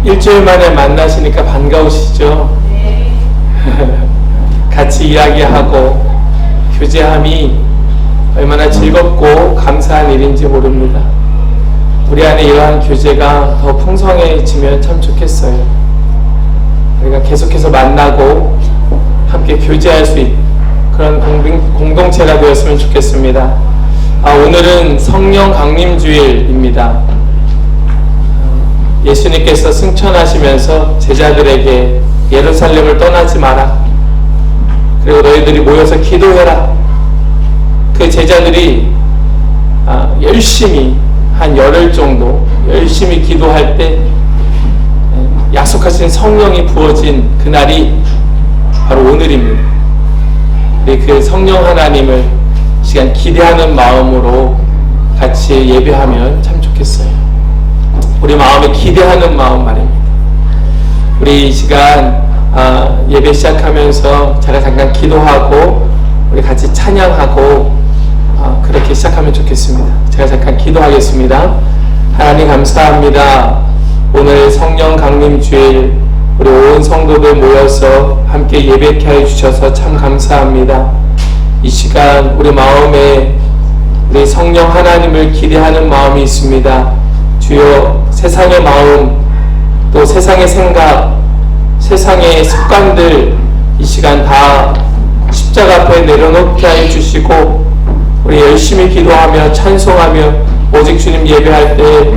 일주일 만에 만나시니까 반가우시죠? 네. 같이 이야기하고 교제함이 얼마나 즐겁고 감사한 일인지 모릅니다. 우리 안에 이러한 교제가 더 풍성해지면 참 좋겠어요. 우리가 계속해서 만나고 함께 교제할 수 있는 그런 공동체가 되었으면 좋겠습니다. 오늘은 성령 강림주일입니다. 예수님께서 승천하시면서 제자들에게 예루살렘을 떠나지 마라, 그리고 너희들이 모여서 기도해라. 그 제자들이 열심히 한 열흘 정도 열심히 기도할 때 약속하신 성령이 부어진 그날이 바로 오늘입니다. 우리 그 성령 하나님을 시간 기대하는 마음으로 같이 예배하면 참 좋겠어요. 우리 마음에 기대하는 마음 말입니다. 우리 이 시간 예배 시작하면서 제가 잠깐 기도하고 우리 같이 찬양하고 그렇게 시작하면 좋겠습니다. 제가 잠깐 기도하겠습니다. 하나님 감사합니다. 오늘 성령 강림주일 우리 온 성도들 모여서 함께 예배케 해주셔서 참 감사합니다. 이 시간 우리 마음에 우리 성령 하나님을 기대하는 마음이 있습니다. 주여, 세상의 마음, 또 세상의 생각, 세상의 습관들 이 시간 다 십자가 앞에 내려놓게 하여 주시고 우리 열심히 기도하며 찬송하며 오직 주님 예배할 때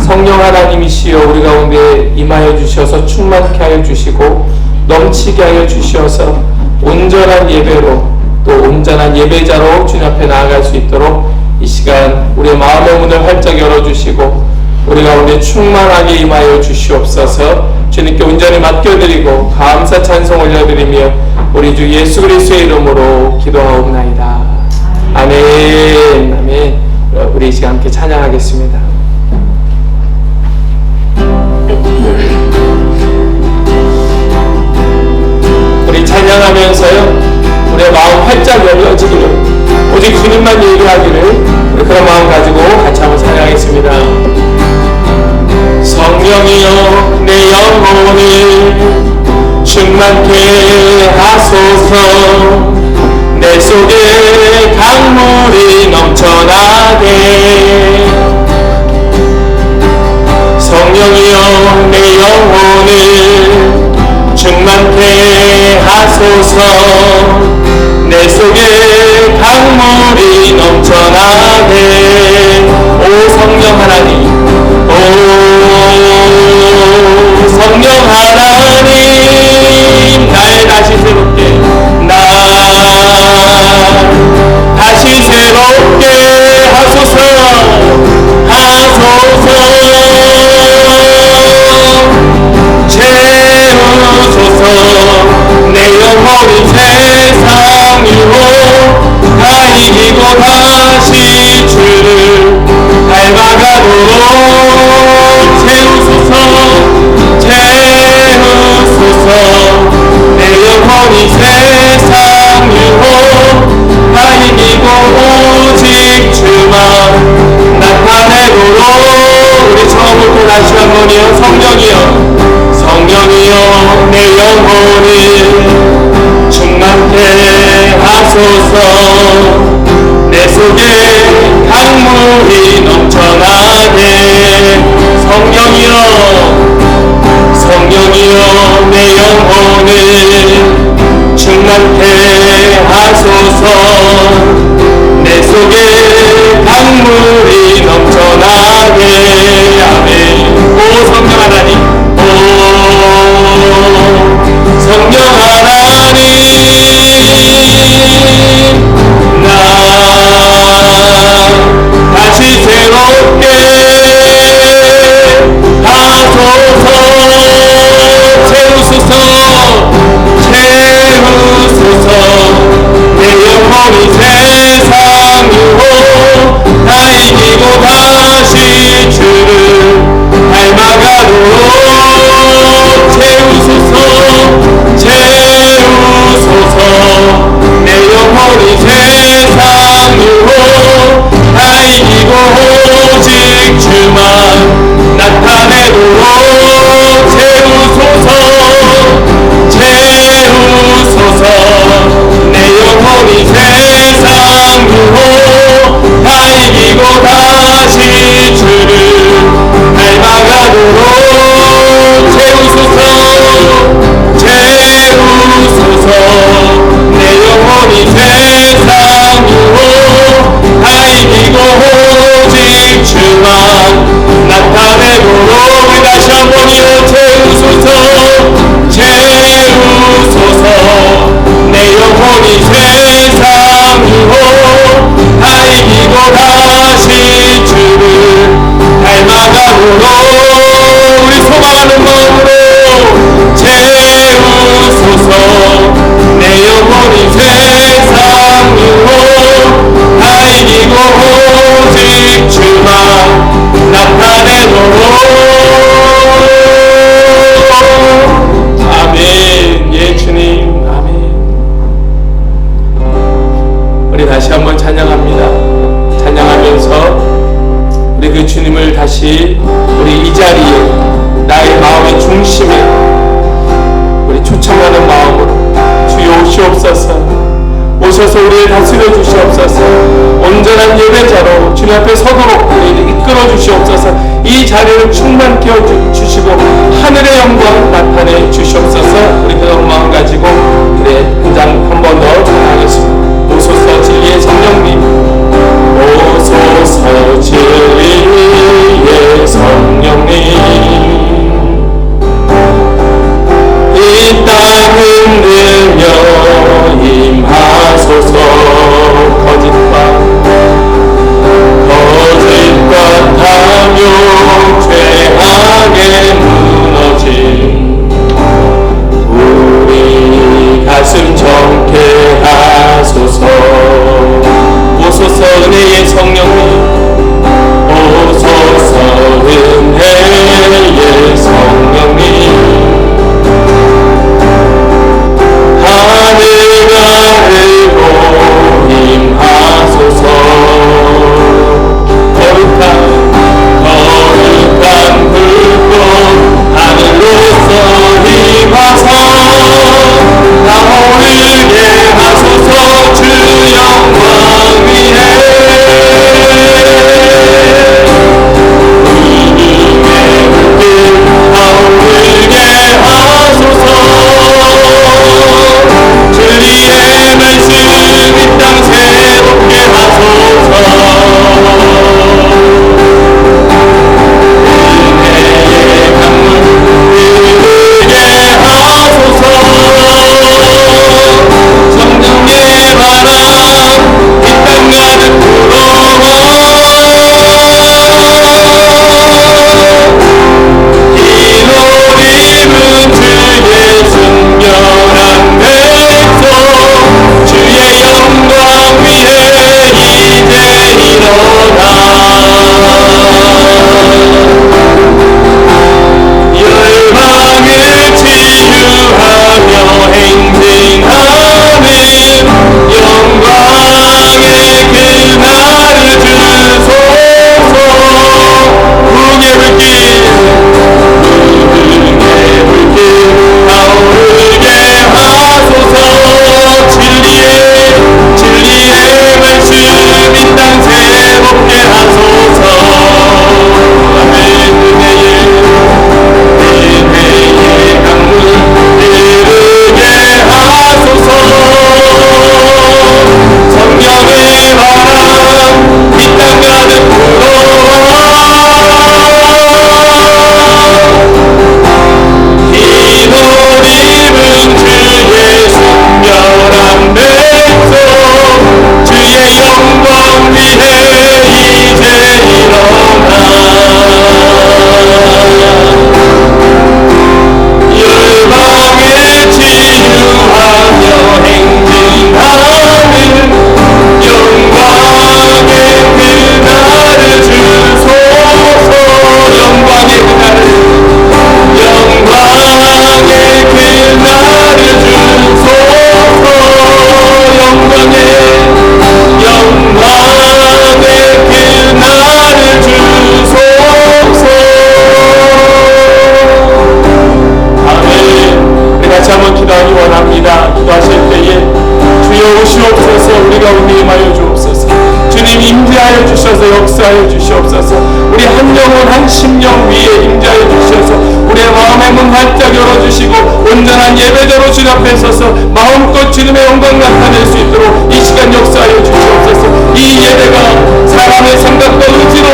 성령 하나님이시여 우리 가운데 임하여 주셔서 충만케 하여 주시고 넘치게 하여 주셔서 온전한 예배로 또 온전한 예배자로 주님 앞에 나아갈 수 있도록 이 시간 우리의 마음의 문을 활짝 열어주시고 우리 가운데 충만하게 임하여 주시옵소서. 주님께 온전히 맡겨드리고 감사 찬송 올려드리며 우리 주 예수 그리스도의 이름으로 기도하옵나이다. 아멘. 아멘. 우리 이 시간 함께 찬양하겠습니다. 우리 찬양하면서요 우리의 마음 활짝 열려지기를, 오직 주님만 얘기하기를, 우리 그런 마음 가지고 같이 한번 찬양하겠습니다. 성령이여 내 영혼을 충만케 하소서. 내 속에 강물이 넘쳐나게. 성령이여 내 영혼을 충만케 하소서. 내 속에 강물이 넘쳐나게. 오 성령 하나님, 오 성령 하나님, 날 다시 새롭게, 다시 새롭게 하소서. 채우소서. 내 영혼이 세상 위로 다 이기고 다시 주를 닮아가도록 채우소서. 내 영혼이 세상 위로 다 이기고 오직 주만 나타내도록. 우리 처음부터 다시 한번이요. 성령이여, 성령이여 내 영혼을 충만케 하소서. 내 속에 강물이 넘쳐나게. 성령이여, 성령이여 내 영혼을 충만케 하소서. 내 속에 강물이 넘쳐나게. 아멘. 오 성령 하나님, 오 성령 하나님, 나 다시 새롭게 하소서. 채우소서. 채우소서. 내 영혼이 세상 위로 영원히 세상 이호 다 이기고 다시 주를 닮아가므로 우리 소망하는 마음으로 채우소서. 내 영혼이 세상 이호 다 이기고 오직 주만 나타내도록. 아멘. 예 주님, 아멘. 우리 다시 한번 찬양합니다. 찬양하면서 우리 그 주님을 다시 우리 이 자리에 나의 마음의 중심에 우리 초청하는 마음으로 주여 오시옵소서. 오셔서 우리를 다스려 주시옵소서. 온전한 예배자로 주님 앞에 서도록 우리를 이끌어 주시옵소서. 이 자리를 충만케 주시고 하늘의 영광 나타내 주시옵소서. 우리 그런 마음 가지고 우리 한 번 더 찬양하겠습니다. 오소서 진리의 성령님, 오소서 진리의 성령님, 이 땅 흔들며 임하소서. 거짓과 탐욕 죄악에 무너진 우리 가슴 정케 하소서. 오소서 은혜의 성령님, 오소서 은혜의 성령님, 하늘 가르고 임하소서. 거룩한 불꽃 하늘로서 임하소 나오르게 하소서. 주 영광 위에 이름의 불길 나오르게 하소서. 진리의 말씀 이 땅 새롭게 하소서. 은혜의 강물 흐르게 하소서. 성령의 바람 이 땅 가득 불어와 흰옷 입은 주의 순결한 백성 주의 영광 위에 이제 일어나 열방을 치유하며 행진하는 영광의 그날을 주소서. 부흥의 불길 나오르게 하소서. 진리의 말씀 이 땅 새롭게 하소서. 아멘. 은혜의 강물 흐르게 하소서. 성령의 바람 이 땅 가득 불어와 흰옷 입은 주의 순결한 백성 주의 영광 위에 이제 일어나 열방을 치유하며 행진하는 영광의 그날을 주소서. 영광의 그날을 주소서. 영광의 그날을 주소서. 아멘. 우리 같이 한번 기도하기 원합니다. 기도하실 때에 주여 오시옵소서. 우리 가운데 임하여 주옵소서. 주님 임재하여 주셔서 역사하여 주시옵소서. 우리 한 영혼 한 심령 위에 임재하여 주셔서 우리의 마음의 문 활짝 열어주시고 온전한 예배자로 주님 앞에 서서 마음껏 주님의 영광 나타낼 수 있도록 이 시간 역사하여 주시옵소서. 이 예배가 사람의 생각과 의지로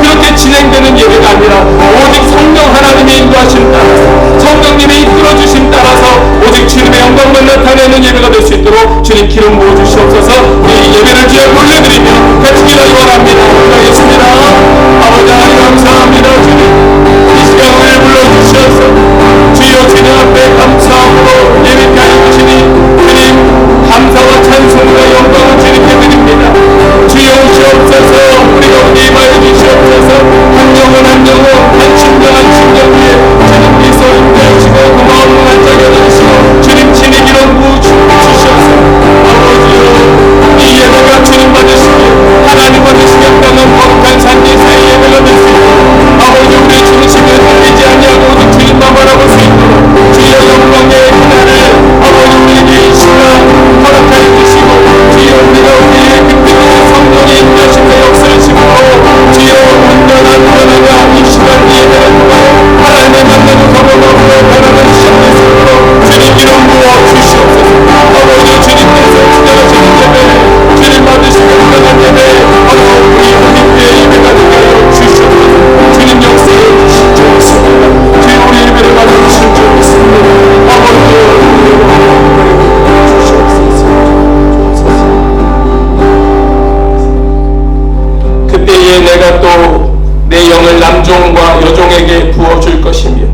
그렇게 진행되는 예배가 아니라 오직 성령 하나님의 인도하심 따라서 성령님의 이끌어주심 따라서 오직 주님의 영광만 나타내는 예배가 될 수 있도록 여종에게 부어줄 것이며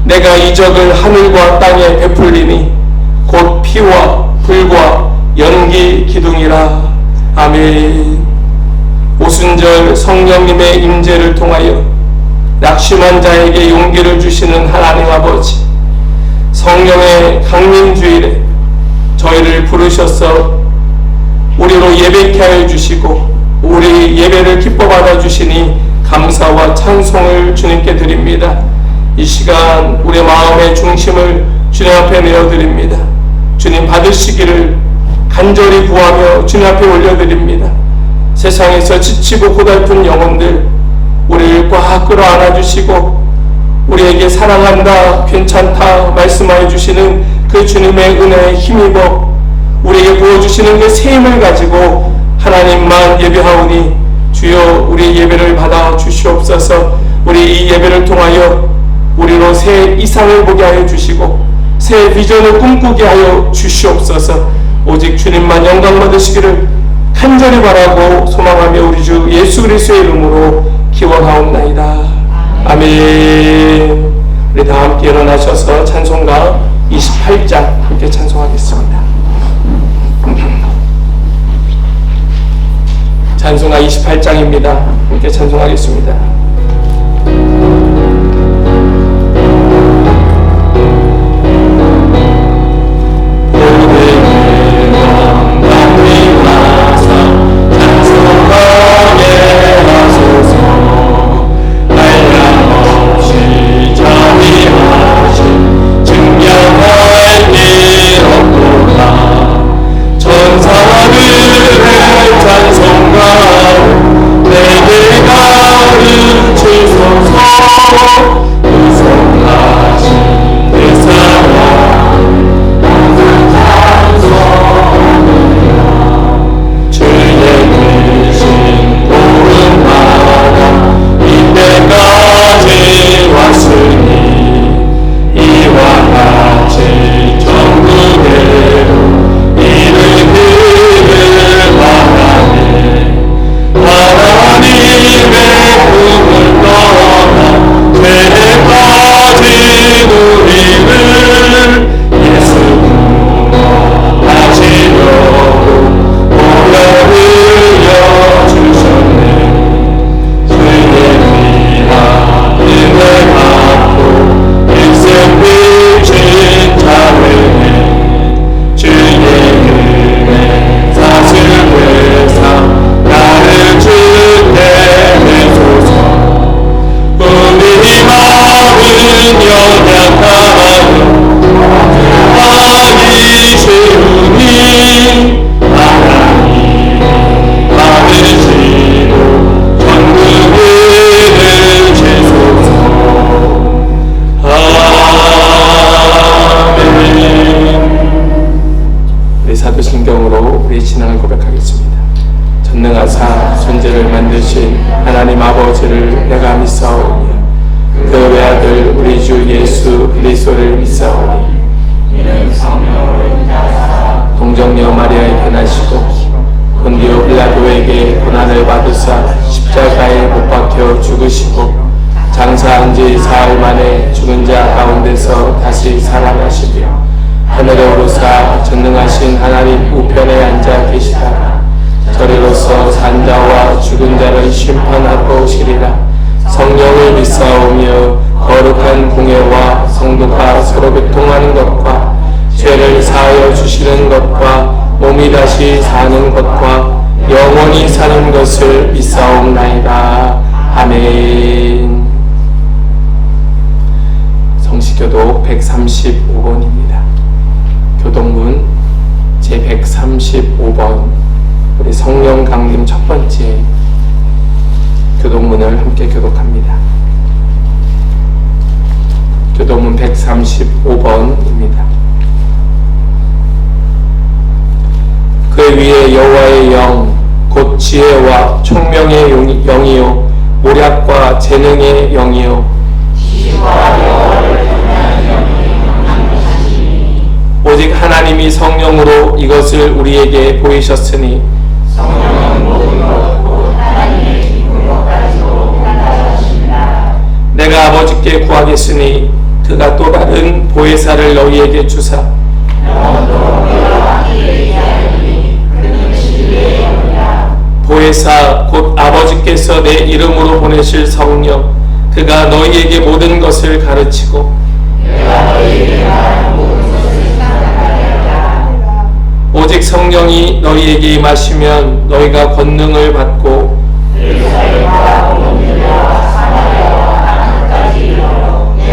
내가 이적을 하늘과 땅에 베풀리니 곧 피와 불과 연기 기둥이라. 아멘. 오순절 성령님의 임재를 통하여 낙심한 자에게 용기를 주시는 하나님 아버지, 성령의 강림주일에 저희를 부르셔서 우리로 예배케 하여 주시고 우리 예배를 기뻐 받아 주시니 감사와 찬송을 주님께 드립니다. 이 시간 우리의 마음의 중심을 주님 앞에 내어드립니다. 주님 받으시기를 간절히 구하며 주님 앞에 올려드립니다. 세상에서 지치고 고달픈 영혼들 우리를 꽉 끌어안아 주시고 우리에게 사랑한다, 괜찮다 말씀하여 주시는 그 주님의 은혜에 힘입어 우리에게 부어주시는 그 세임을 가지고 하나님만 예배하오니 주여 우리 예배를 받아 주시옵소서. 우리 이 예배를 통하여 우리로 새 이상을 보게 하여 주시고 새 비전을 꿈꾸게 하여 주시옵소서. 오직 주님만 영광 받으시기를 간절히 바라고 소망하며 우리 주 예수 그리스도의 이름으로 기원하옵나이다. 아멘. 우리 다 함께 일어나셔서 찬송가 28장 함께 찬송하겠습니다. 찬송가 28장입니다. 함께 찬송하겠습니다. 사도신경으로 우리의 신앙을 고백하겠습니다. 전능하사 천지를 만드신 하나님 아버지를 내가 믿사오니 그 외아들 우리 주 예수 그리스도를 믿사오니 이는 성령으로 인하사 동정녀 마리아에게 나시고 본디오 빌라도에게 고난을 받으사 십자가에 못 박혀 죽으시고 장사한 지 사흘 만에 죽은 자 가운데서 다시 살아나시며 하늘에 오르사 전능하신 하나님 우편에 앉아 계시다가 저리로서 산자와 죽은 자를 심판하러 오시리라. 성령을 믿사오며 거룩한 공예와 성도가 서로 교통하는 것과 죄를 사하여 주시는 것과 몸이 다시 사는 것과 영원히 사는 것을 믿사옵나이다. 아멘. 성시교독 135번입니다. 교동문 제135번 우리 성령 강림 첫 번째 교동문을 함께 교독합니다. 교동문 135번입니다. 그 위에 여호와의 영 곧 지혜와 총명의 영이요 모략과 재능의 영이요 오직 하나님이 성령으로 이것을 우리에게 보이셨으니 성령은 모든 것 곧 하나님의 기쁨으로 가지고 판단하십니다. 구하겠으니 그가 또 다른 보혜사를 너희에게 주사 보혜사 곧 아버지께서 내 이름으로 보내실 성령 그가 너희에게 모든 것을 가르치고 오직 성령이 너희에게 임하시면 너희가 권능을 받고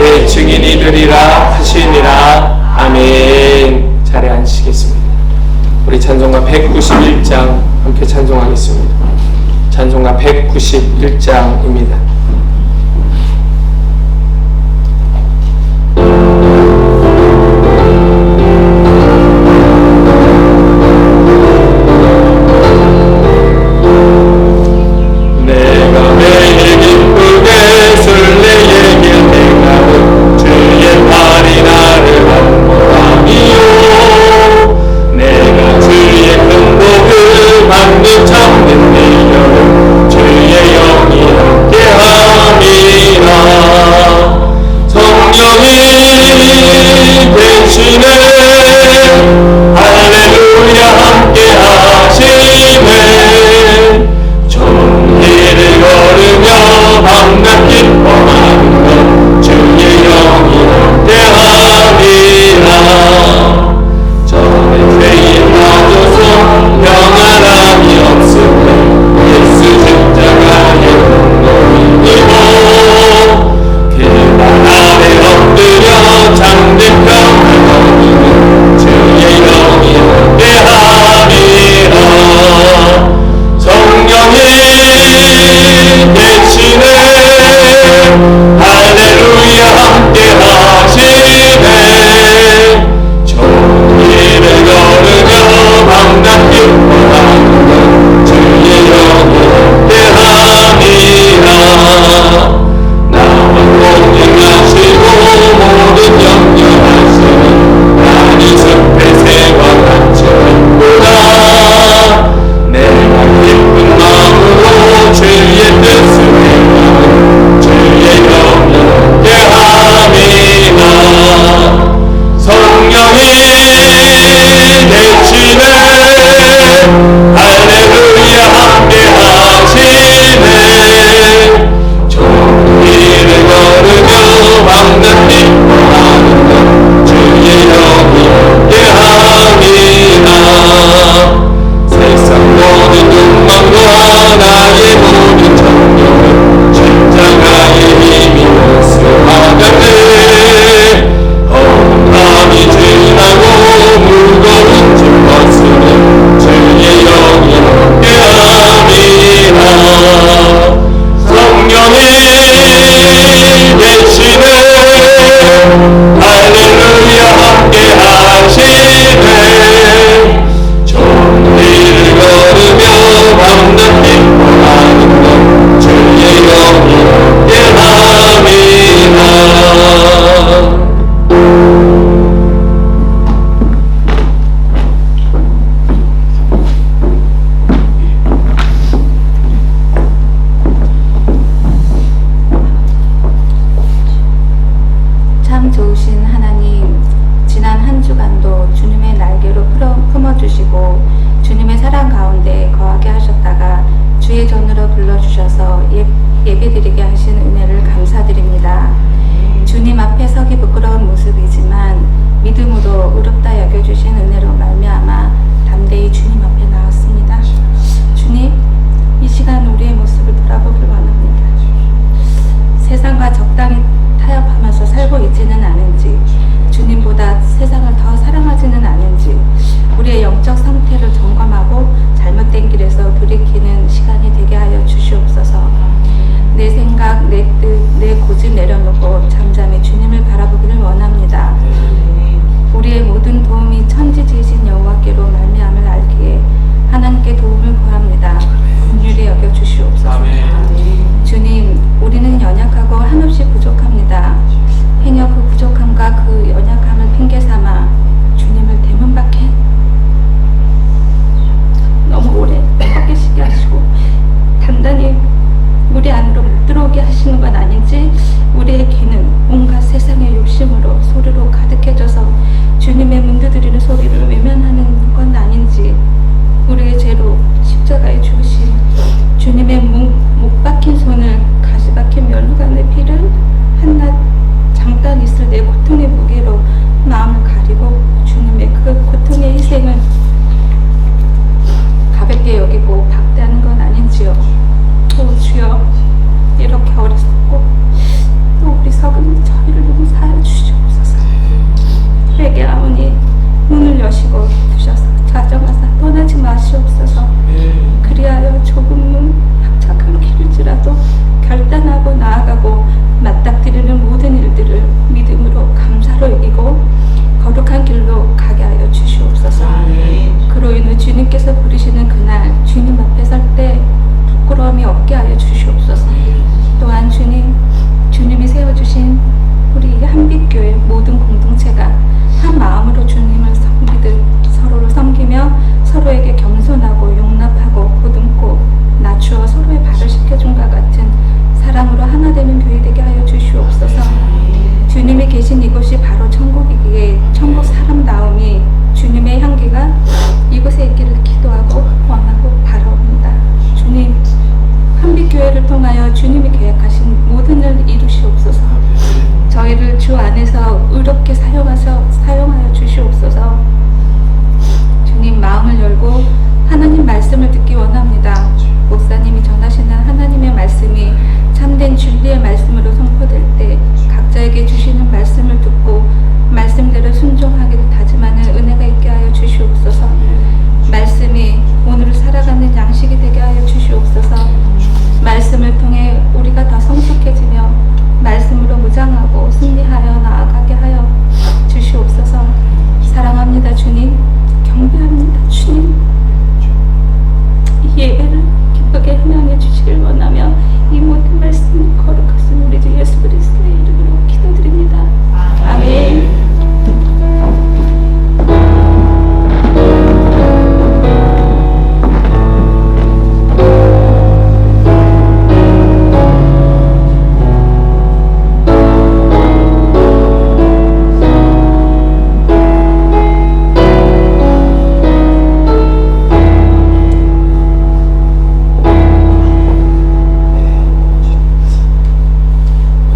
내 증인이 되리라 하시니라. 아멘. 자리에 앉으시겠습니다. 우리 찬송가 191장 함께 찬송하겠습니다. 찬송가 191장입니다. 우리 안으로 못 들어오게 하시는 건 아닌지 우리의 귀는 소리를 외면하는 건 아닌지, 우리의 죄로 십자가에 죽으신 주님의 목 박힌 손을, 가시 박힌 면류관의 피를 한낱 잠깐 있을 내 고통의 무게로 마음을 가리고 주님의 그 고통의 희생을 가볍게 여기고 박대하는 건 아닌지요. 오 주여, 이렇게 어리석고 또 우리 석은 저희를 너무 사하여 주시옵소서. 회개 아오니 문을 여시고 두셔서 자정하사 떠나지 마시옵소서. 그리하여 좁은 문 합착한 길일지라도 결단하고 나아가고 맞닥뜨리는 모든 일들을 믿음으로 감사로 이기고 거룩한 길로 가게 하여 주시옵소서. 그로 인해 주님께서 부르시는 그날 주님 앞에 설 때 부끄러움이 없게 하여 주시옵소서. 또한 주님이 세워주신 우리 한빛교회 모든 공동체가 한 마음으로 주님을 섬기듯 서로를 섬기며 서로에게 겸손하고 용납하고 보듬고 낮추어 서로의 발을 씻겨준과 같은 사랑으로 하나 되는 교회 되게 하여 주시옵소서. 주님이 계신 이곳이 바로 천국이기에 천국 사람다움이 주님의 향기가 이곳에 있기를 기도하고 원하고 바라옵니다. 주님, 한빛교회를 통하여 주님이 계획하신 모든 일을 이루시옵소서. 저희를 주 안에서 의롭게 사용하여 주시옵소서. 주님, 마음을 열고 하나님 말씀을 듣기 원합니다. 목사님이 전하시는 하나님의 말씀이 참된 진리의 말씀으로 선포될 때 각자에게 주시는 말씀을 듣고 말씀대로 순종하기를 다짐하는 은혜가 있게 하여 주시옵소서. 말씀이 오늘을 살아가는 양식이 되게 하여 주시옵소서. 말씀을 통해 우리가 더 성숙해지며 말씀으로 무장하고 승리하여 나아가게 하여 주시옵소서. 사랑합니다 주님, 경배합니다 주님. 이 예배를 기쁘게 행하여 주시길 원하며 이 모든 말씀을 거룩하신 우리 주 예수 그리스도의 이름으로 기도드립니다. 아멘.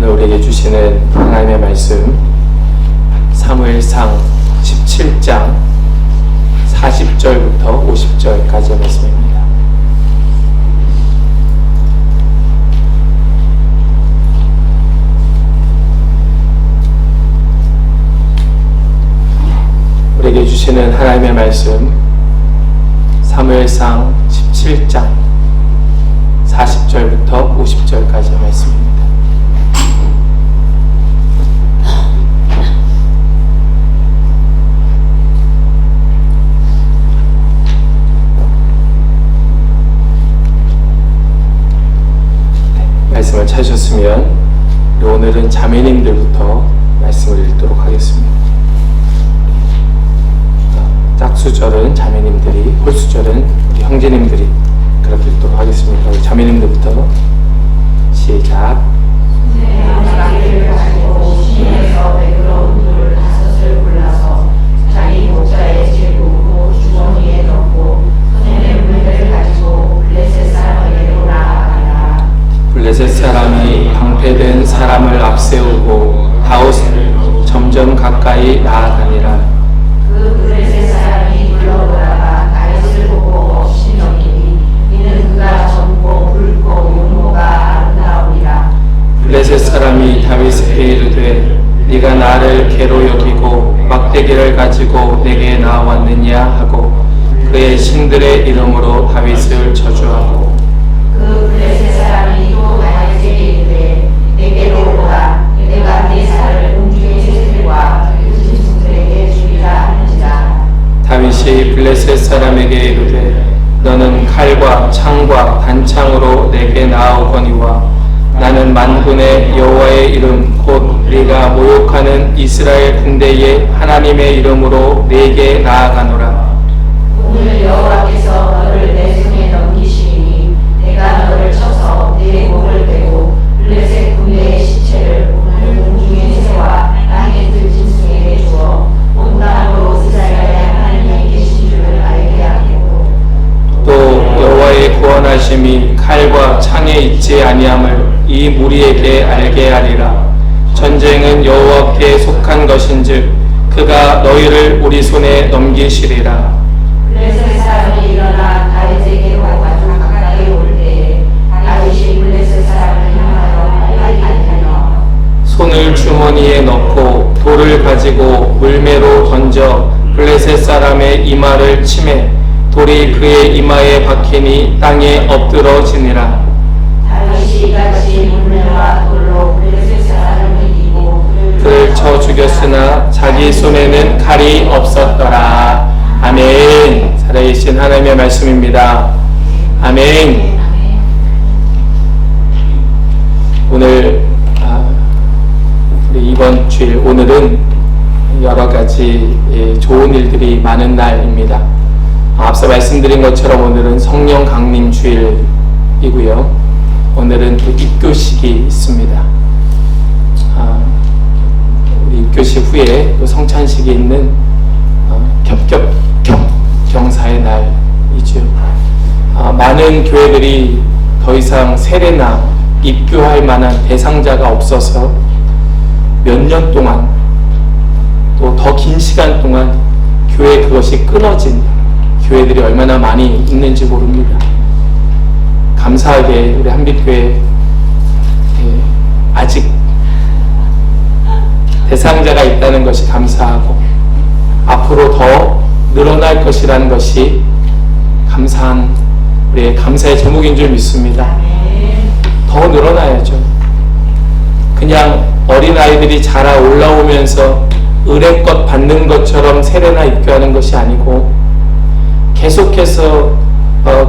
우리에게 주시는 하나님의 말씀 사무엘상 17장 40절부터 50절까지의 말씀입니다. 우리에게 주시는 하나님의 말씀 사무엘상 17장 40절부터 50절까지의 말씀입니다. 말씀을 찾으셨으면 오늘은 자매님들부터 말씀을 읽도록 하겠습니다. 짝수절은 자매님들이, 홀수절은 우리 형제님들이 그렇게 읽도록 하겠습니다. 우리 자매님들부터 시작. 자기 목자의 질 굽고 주머니에 넣고 손에 물을 가지고 블레셋 사람에게로 나아가니라. 블레셋 사람이 방패된 사람을 앞세우고 다윗을 점점 가까이 나아가니라. 그 블레셋 사람이 물러오다가 다윗을 보고 없이 넘기니 이는 그가 젊고 붉고 용모가 아름다우니라. 블레셋 사람이 다윗에게 이르되 네가 나를 개로 여기고 막대기를 가지고 내게 나왔느냐 하고 그의 신들의 이름으로 다윗을 저주하고 그 블레셋 사람이 또 다윗에게 이르되 내게로 오라. 내가 네 살을 공중의 새들과 짐승들에게 주리라 하는지라. 다윗이 블레셋 사람에게 이르되 너는 칼과 창과 단창으로 내게 나아오거니와 나는 만군의 여호와의 이름 곧 네가 모욕하는 이스라엘 군대의 하나님의 이름으로 네게 나아가노라. 오늘 여호와께서 너를 내 손에 넘기시니 내가 너를 쳐서 네 목을 베고 블레셋 군대의 시체를 오늘 공중의 새와 땅의 들짐승에게 주어 온 땅으로 이스라엘의 성령에 있지 아니함을 이 무리에게 알게 하리라. 전쟁은 여호와께 속한 것인즉 그가 너희를 우리 손에 넘기시리라. 블레셋 사람이 일어나 다윗에게 와가지고 가까이 올 때에 다윗이 블레셋 사람을 향하여 빨리 달려 손을 주머니에 넣고 돌을 가지고 물매로 던져 블레셋 사람의 이마를 치매 돌이 그의 이마에 박히니 땅에 엎드러지니라. 다윗이 이같이 물매와 돌로 블레셋 사람을 이기고 그를 쳐 죽였으나 자기 손에는 칼이 없었더라. 아멘. 살아계신 하나님의 말씀입니다. 아멘. 오늘 우리 이번 주일 오늘은 여러 가지 좋은 일들이 많은 날입니다. 앞서 말씀드린 것처럼 오늘은 성령 강림 주일이고요. 오늘은 또 입교식이 있습니다. 우리 입교식 후에 또 성찬식이 있는 경사의 날이죠. 많은 교회들이 더 이상 세례나 입교할 만한 대상자가 없어서 몇 년 동안 또 더 긴 시간 동안 교회 그것이 끊어진 교회들이 얼마나 많이 있는지 모릅니다. 감사하게 우리 한빛교회 아직 대상자가 있다는 것이 감사하고 앞으로 더 늘어날 것이라는 것이 감사한 우리의 감사의 제목인 줄 믿습니다. 더 늘어나야죠. 그냥 어린아이들이 자라 올라오면서 의례껏 받는 것처럼 세례나 입교하는 것이 아니고 계속해서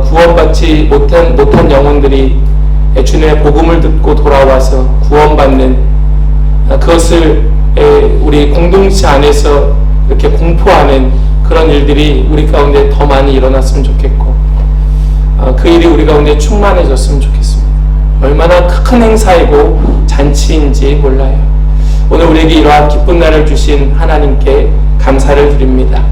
구원받지 못한 영혼들이 주님의 복음을 듣고 돌아와서 구원받는 그것을 우리 공동체 안에서 이렇게 공포하는 그런 일들이 우리 가운데 더 많이 일어났으면 좋겠고 그 일이 우리 가운데 충만해졌으면 좋겠습니다. 얼마나 큰 행사이고 잔치인지 몰라요. 오늘 우리에게 이러한 기쁜 날을 주신 하나님께 감사를 드립니다.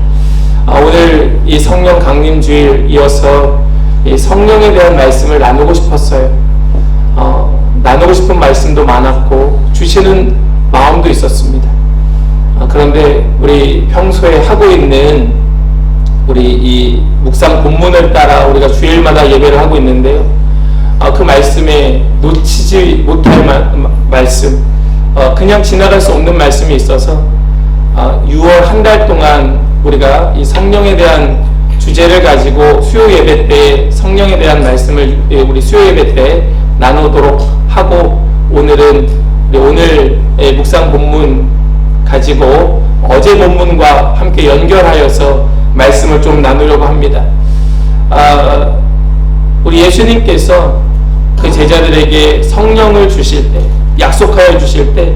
오늘 이 성령 강림 주일 이어서 이 성령에 대한 말씀을 나누고 싶었어요. 나누고 싶은 말씀도 많았고 주시는 마음도 있었습니다. 그런데 우리 평소에 하고 있는 우리 이 묵상 본문을 따라 우리가 주일마다 예배를 하고 있는데요. 그 말씀에 놓치지 못할 말씀, 그냥 지나갈 수 없는 말씀이 있어서 6월 한 달 동안 우리가 이 성령에 대한 주제를 가지고 수요 예배 때 성령에 대한 말씀을 우리 수요 예배 때 나누도록 하고 오늘은 오늘 묵상 본문 가지고 어제 본문과 함께 연결하여서 말씀을 좀 나누려고 합니다. 우리 예수님께서 그 제자들에게 성령을 주실 때, 약속하여 주실 때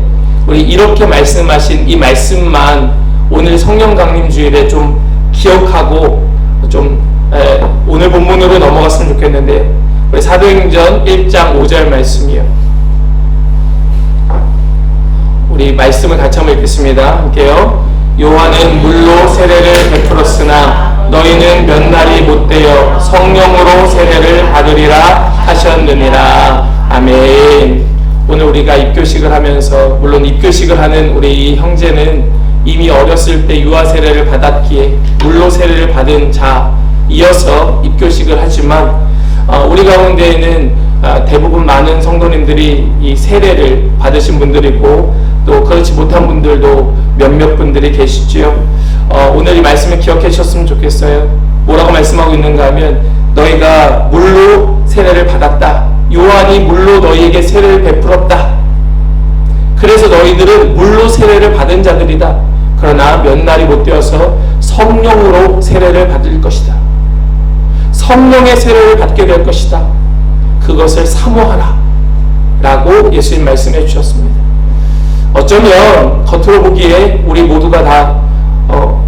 우리 이렇게 말씀하신 이 말씀만 오늘 성령 강림 주일에 좀 기억하고 좀 오늘 본문으로 넘어갔으면 좋겠는데 우리 사도행전 1장 5절 말씀이요. 우리 말씀을 같이 한번 읽겠습니다. 함께요. 요한은 물로 세례를 베풀었으나 너희는 몇 날이 못되어 성령으로 세례를 받으리라 하셨느니라. 아멘. 오늘 우리가 입교식을 하면서 물론 입교식을 하는 우리 형제는 이미 어렸을 때 유아 세례를 받았기에 물로 세례를 받은 자 이어서 입교식을 하지만 우리 가운데에는 대부분 많은 성도님들이 이 세례를 받으신 분들이고 또 그렇지 못한 분들도 몇몇 분들이 계시지요. 오늘 이 말씀을 기억해 주셨으면 좋겠어요. 뭐라고 말씀하고 있는가 하면 너희가 물로 세례를 받았다. 요한이 물로 너희에게 세례를 베풀었다. 그래서 너희들은 물로 세례를 받은 자들이다. 그러나 몇 날이 못 되어서 성령으로 세례를 받을 것이다. 성령의 세례를 받게 될 것이다. 그것을 사모하라 라고 예수님 말씀해 주셨습니다. 어쩌면 겉으로 보기에 우리 모두가 다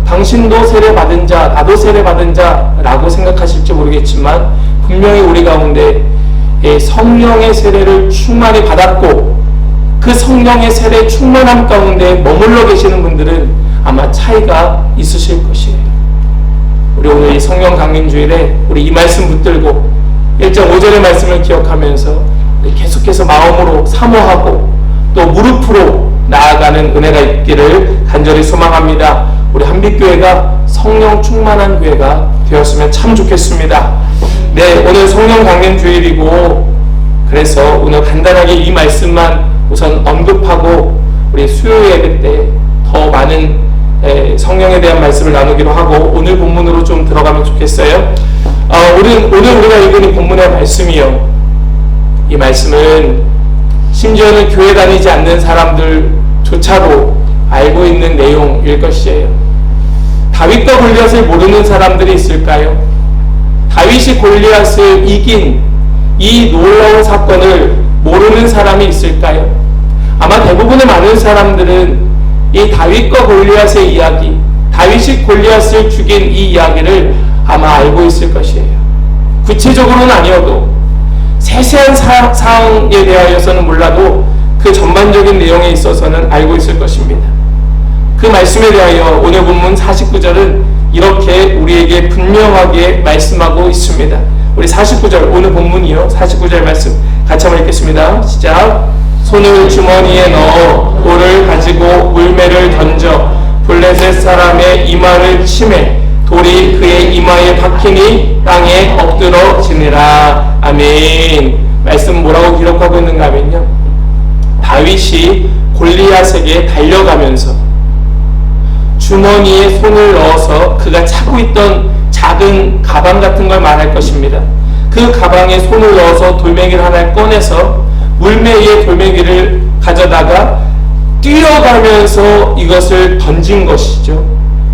당신도 세례 받은 자, 나도 세례 받은 자 라고 생각하실지 모르겠지만 분명히 우리 가운데 성령의 세례를 충만히 받았고 그 성령의 세례 충만함 가운데 머물러 계시는 분들은 아마 차이가 있으실 것이에요. 우리 오늘 이 성령 강림 주일에 우리 이 말씀 붙들고 1장 5절의 말씀을 기억하면서 계속해서 마음으로 사모하고 또 무릎으로 나아가는 은혜가 있기를 간절히 소망합니다. 우리 한빛교회가 성령 충만한 교회가 되었으면 참 좋겠습니다. 네, 오늘 성령 강림 주일이고 그래서 오늘 간단하게 이 말씀만 우선 언급하고 우리 수요 예배 때 더 많은 성령에 대한 말씀을 나누기로 하고 오늘 본문으로 좀 들어가면 좋겠어요. 오늘 우리가 읽은 이 본문의 말씀이요, 이 말씀은 심지어는 교회 다니지 않는 사람들조차도 알고 있는 내용일 것이에요. 다윗과 골리앗을 모르는 사람들이 있을까요? 다윗이 골리앗을 이긴 이 놀라운 사건을 모르는 사람이 있을까요? 아마 대부분의 많은 사람들은 이 다윗과 골리앗의 이야기, 다윗이 골리앗을 죽인 이 이야기를 아마 알고 있을 것이에요. 구체적으로는 아니어도 세세한 사항에 대하여서는 몰라도 그 전반적인 내용에 있어서는 알고 있을 것입니다. 그 말씀에 대하여 오늘 본문 49절은 이렇게 우리에게 분명하게 말씀하고 있습니다. 우리 49절, 오늘 본문이요, 49절 말씀 같이 한번 읽겠습니다. 시작. 손을 주머니에 넣어 돌을 가지고 물매를 던져 블레셋 사람의 이마를 치매 돌이 그의 이마에 박히니 땅에 엎드러지니라. 아멘. 말씀 뭐라고 기록하고 있는가 하면요, 다윗이 골리앗에게 달려가면서 주머니에 손을 넣어서 그가 차고 있던 작은 가방 같은 걸 말할 것입니다. 그 가방에 손을 넣어서 돌멩이를 하나 꺼내서 물매 위에 돌멩이를 가져다가 뛰어가면서 이것을 던진 것이죠.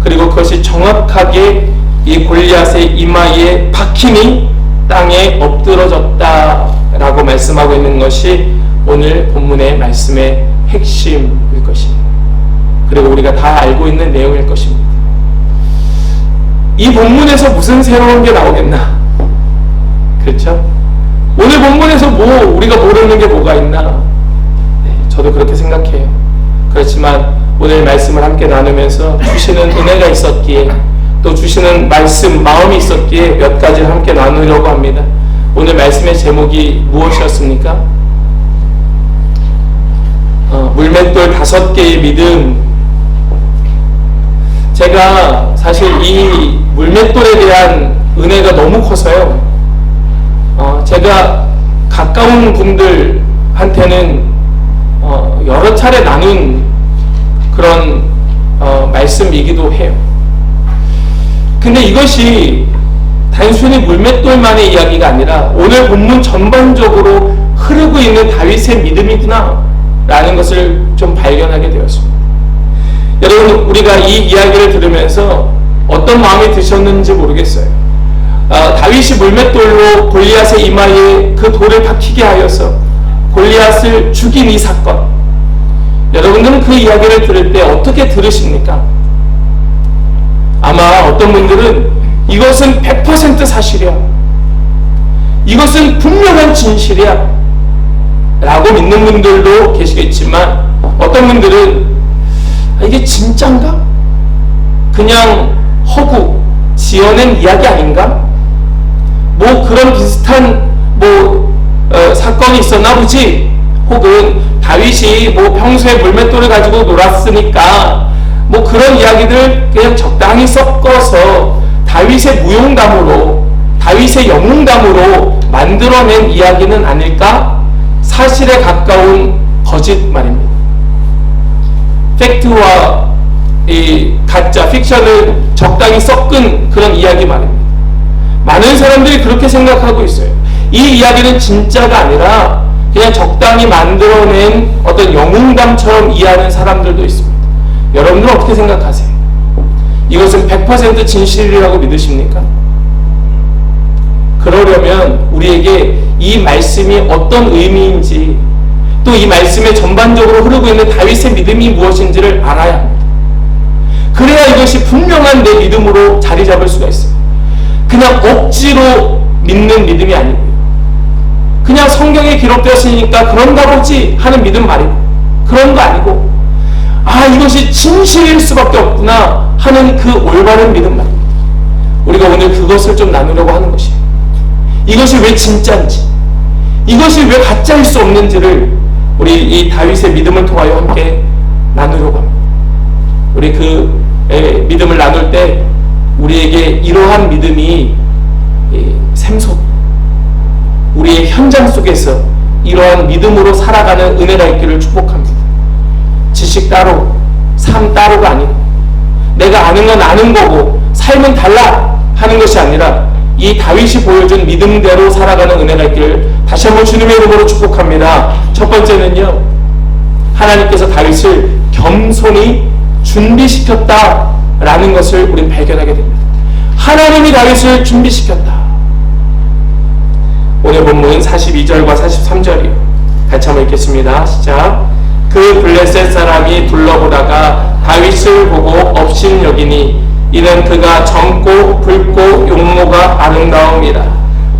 그리고 그것이 정확하게 이 골리앗의 이마에 박히니 땅에 엎드러졌다라고 말씀하고 있는 것이 오늘 본문의 말씀의 핵심일 것입니다. 그리고 우리가 다 알고 있는 내용일 것입니다. 이 본문에서 무슨 새로운 게 나오겠나? 그렇죠? 오늘 본문에서 우리가 모르는 게 뭐가 있나? 네, 저도 그렇게 생각해요. 그렇지만 오늘 말씀을 함께 나누면서 주시는 은혜가 있었기에 또 주시는 말씀, 마음이 있었기에 몇 가지를 함께 나누려고 합니다. 오늘 말씀의 제목이 무엇이었습니까? 물맷돌 5개의 믿음. 제가 사실 이 물맷돌에 대한 은혜가 너무 커서요, 제가 가까운 분들한테는 여러 차례 나눈 그런 말씀이기도 해요. 근데 이것이 단순히 물맷돌만의 이야기가 아니라 오늘 본문 전반적으로 흐르고 있는 다윗의 믿음이구나 라는 것을 좀 발견하게 되었습니다. 여러분, 우리가 이 이야기를 들으면서 어떤 마음이 드셨는지 모르겠어요. 다윗이 물맷돌로 골리앗의 이마에 그 돌을 박히게 하여서 골리앗을 죽인 이 사건, 여러분들은 그 이야기를 들을 때 어떻게 들으십니까? 아마 어떤 분들은 이것은 100% 사실이야, 이것은 분명한 진실이야 라고 믿는 분들도 계시겠지만, 어떤 분들은 이게 진짠가? 그냥 허구, 지어낸 이야기 아닌가? 그런 비슷한 사건이 있었나 보지? 혹은 다윗이 평소에 물맷돌을 가지고 놀았으니까 그런 이야기들 그냥 적당히 섞어서 다윗의 무용담으로, 다윗의 영웅담으로 만들어낸 이야기는 아닐까? 사실에 가까운 거짓말입니다. 팩트와 이 가짜, 픽션을 적당히 섞은 그런 이야기 말입니다. 많은 사람들이 그렇게 생각하고 있어요. 이 이야기는 진짜가 아니라 그냥 적당히 만들어낸 어떤 영웅담처럼 이해하는 사람들도 있습니다. 여러분들은 어떻게 생각하세요? 이것은 100% 진실이라고 믿으십니까? 그러려면 우리에게 이 말씀이 어떤 의미인지, 또 이 말씀에 전반적으로 흐르고 있는 다윗의 믿음이 무엇인지를 알아야 합니다. 그래야 이것이 분명한 내 믿음으로 자리 잡을 수가 있어요. 그냥 억지로 믿는 믿음이 아니고요, 그냥 성경에 기록되었으니까 그런가 보지 하는 믿음 말이고, 그런 거 아니고, 이것이 진실일 수밖에 없구나 하는 그 올바른 믿음 말입니다. 우리가 오늘 그것을 좀 나누려고 하는 것이에요. 이것이 왜 진짜인지, 이것이 왜 가짜일 수 없는지를 우리 이 다윗의 믿음을 통하여 함께 나누려고 합니다. 우리 그 믿음을 나눌 때 우리에게 이러한 믿음이 샘솟, 우리의 현장 속에서 이러한 믿음으로 살아가는 은혜가 있기를 축복합니다. 지식 따로, 삶 따로가 아니고 내가 아는 건 아는 거고 삶은 달라 하는 것이 아니라 이 다윗이 보여준 믿음대로 살아가는 은혜가 있기를 다시 한번 주님의 이름으로 축복합니다. 첫 번째는요, 하나님께서 다윗을 겸손히 준비시켰다라는 것을 우리는 발견하게 됩니다. 하나님이 다윗을 준비시켰다. 오늘 본문 42절과 43절이요. 같이 한번 읽겠습니다. 시작. 그 블레셋 사람이 둘러보다가 다윗을 보고 업신여기니 이는 그가 젊고 붉고 용모가 아름다움이라.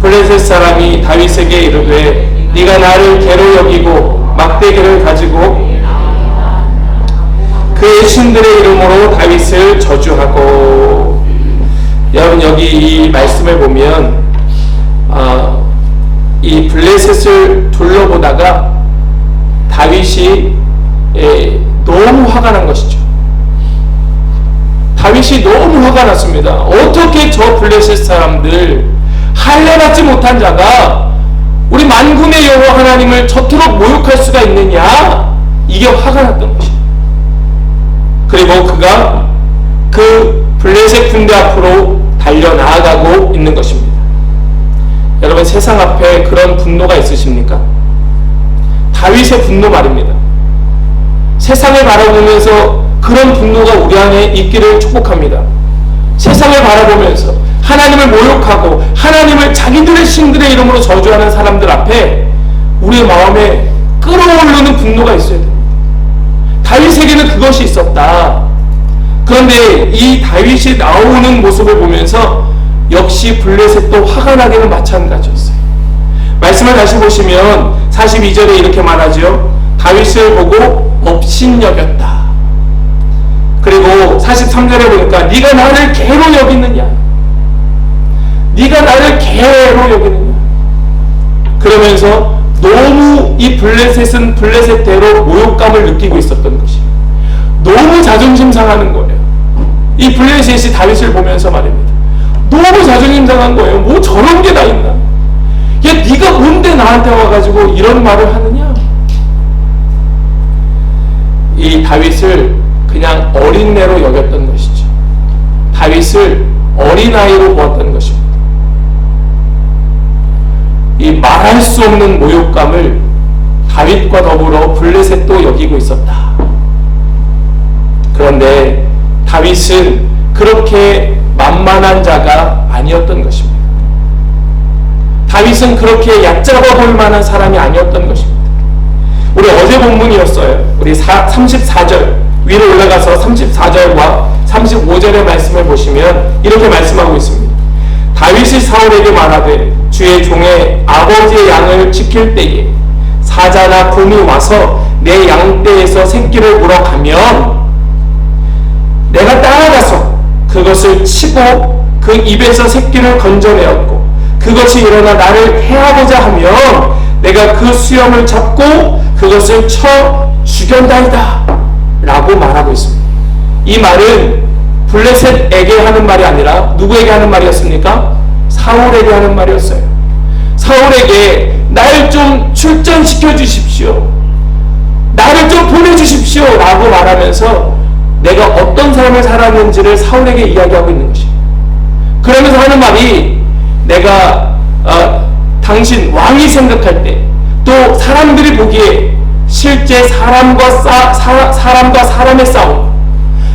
블레셋 사람이 다윗에게 이르되 네가 나를 개로 여기고 막대기를 가지고 그의 신들의 이름으로 다윗을 저주하고. 여러분, 여기 이 말씀을 보면 이 블레셋을 둘러보다가 다윗이 너무 화가 난 것이죠. 다윗이 너무 화가 났습니다. 어떻게 저 블레셋 사람들, 할례받지 못한 자가 우리 만군의 여호와 하나님을 저토록 모욕할 수가 있느냐, 이게 화가 났던 것이에요. 그리고 그가 그 블레셋 군대 앞으로 달려나아가고 있는 것입니다. 여러분, 세상 앞에 그런 분노가 있으십니까? 다윗의 분노 말입니다. 세상을 바라보면서 그런 분노가 우리 안에 있기를 축복합니다. 세상을 바라보면서 하나님을 모욕하고 하나님을 자기들의 신들의 이름으로 저주하는 사람들 앞에 우리의 마음에 끓어오르는 분노가 있어야 됩니다. 다윗에게는 그것이 있었다. 그런데 이 다윗이 나오는 모습을 보면서 역시 블레셋도 화가 나기는 마찬가지였어요. 말씀을 다시 보시면 42절에 이렇게 말하죠. 다윗을 보고 업신여겼다. 그리고 43절에 보니까 네가 나를 개로 여기느냐, 네가 나를 개로 여기느냐. 그러면서 너무 이 블레셋은 블레셋대로 모욕감을 느끼고 있었던 것이에요. 너무 자존심 상하는 거예요. 이 블레셋이 다윗을 보면서 말입니다. 너무 자존심 상한 거예요. 뭐 저런 게 다 있나? 야, 네가 뭔데 나한테 와가지고 이런 말을 하느냐? 이 다윗을 그냥 어린애로 여겼던 것이죠. 다윗을 어린아이로 보았던 것입니다. 이 말할 수 없는 모욕감을 다윗과 더불어 블레셋도 여기고 있었다. 그런데 다윗은 그렇게 만만한 자가 아니었던 것입니다. 다윗은 그렇게 얕잡아 볼 만한 사람이 아니었던 것입니다. 우리 어제 본문이었어요. 우리 34절 위로 올라가서 34절과 35절의 말씀을 보시면 이렇게 말씀하고 있습니다. 다윗이 사울에게 말하되 주의 종의 아버지의 양을 지킬 때에 사자나 곰이 와서 내 양떼에서 새끼를 물어가면 내가 따라가서 그것을 치고 그 입에서 새끼를 건져내었고 그것이 일어나 나를 해하고자 하면 내가 그 수염을 잡고 그것을 쳐 죽였나이다 라고 말하고 있습니다. 이 말은 블레셋에게 하는 말이 아니라 누구에게 하는 말이었습니까? 사울에게 하는 말이었어요. 사울에게 날 좀 출전시켜 주십시오, 나를 좀 보내주십시오 라고 말하면서 내가 어떤 삶을 살았는지를 사울에게 이야기하고 있는 것입니다. 그러면서 하는 말이 내가 당신 왕이 생각할 때 또 사람들이 보기에 실제 사람과 사람의 싸움,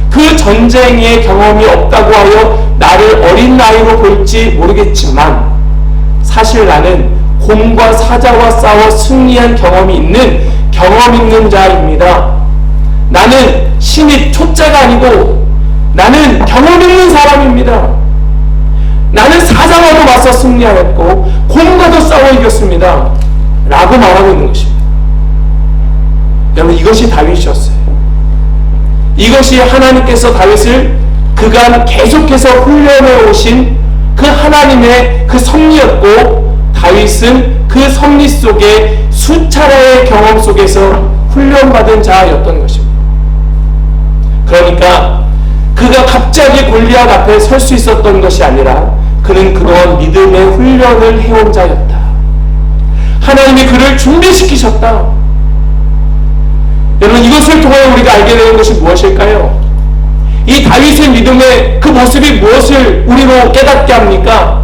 그 전쟁의 경험이 없다고 하여 나를 어린 나이로 볼지 모르겠지만 사실 나는 곰과 사자와 싸워 승리한 경험이 있는 자입니다. 나는 신입 초짜가 아니고 나는 경험 있는 사람입니다. 나는 사자와도 맞서 승리하였고 곰과도 싸워 이겼습니다 라고 말하고 있는 것입니다. 여러분, 이것이 다윗이었어요. 이것이 하나님께서 다윗을 그간 계속해서 훈련해 오신 그 하나님의 그 섭리였고 다윗은 그 섭리 속에 수차례의 경험 속에서 훈련받은 자였던 것입니다. 그러니까 그가 갑자기 골리앗 앞에 설 수 있었던 것이 아니라 그는 그동안 믿음의 훈련을 해온 자였다. 하나님이 그를 준비시키셨다. 여러분, 이것을 통하여 우리가 알게 되는 것이 무엇일까요? 이 다윗의 믿음의 그 모습이 무엇을 우리로 깨닫게 합니까?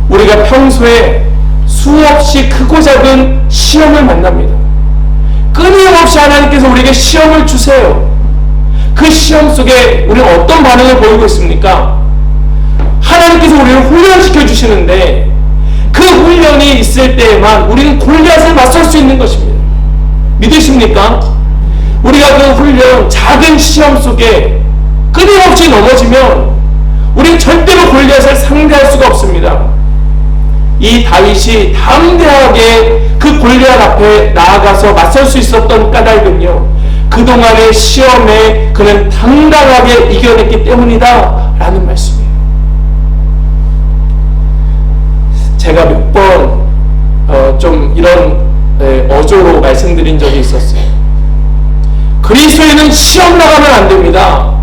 우리가 평소에 수없이 크고 작은 시험을 만납니다. 끊임없이 하나님께서 우리에게 시험을 주세요. 그 시험 속에 우리는 어떤 반응을 보이고 있습니까? 하나님께서 우리를 훈련시켜 주시는데 그 훈련이 있을 때에만 우리는 골리앗을 맞설 수 있는 것입니다. 믿으십니까? 우리가 그 훈련, 작은 시험 속에 끊임없이 넘어지면 우리는 절대로 골리앗을 상대할 수가 없습니다. 이 다윗이 담대하게 그 골리앗 앞에 나아가서 맞설 수 있었던 까닭은요, 그동안의 시험에 그는 당당하게 이겨냈기 때문이다 라는 말씀이에요. 제가 몇 번 좀 이런 어조로 말씀드린 적이 있었어요. 그리스도인은 시험 나가면 안 됩니다.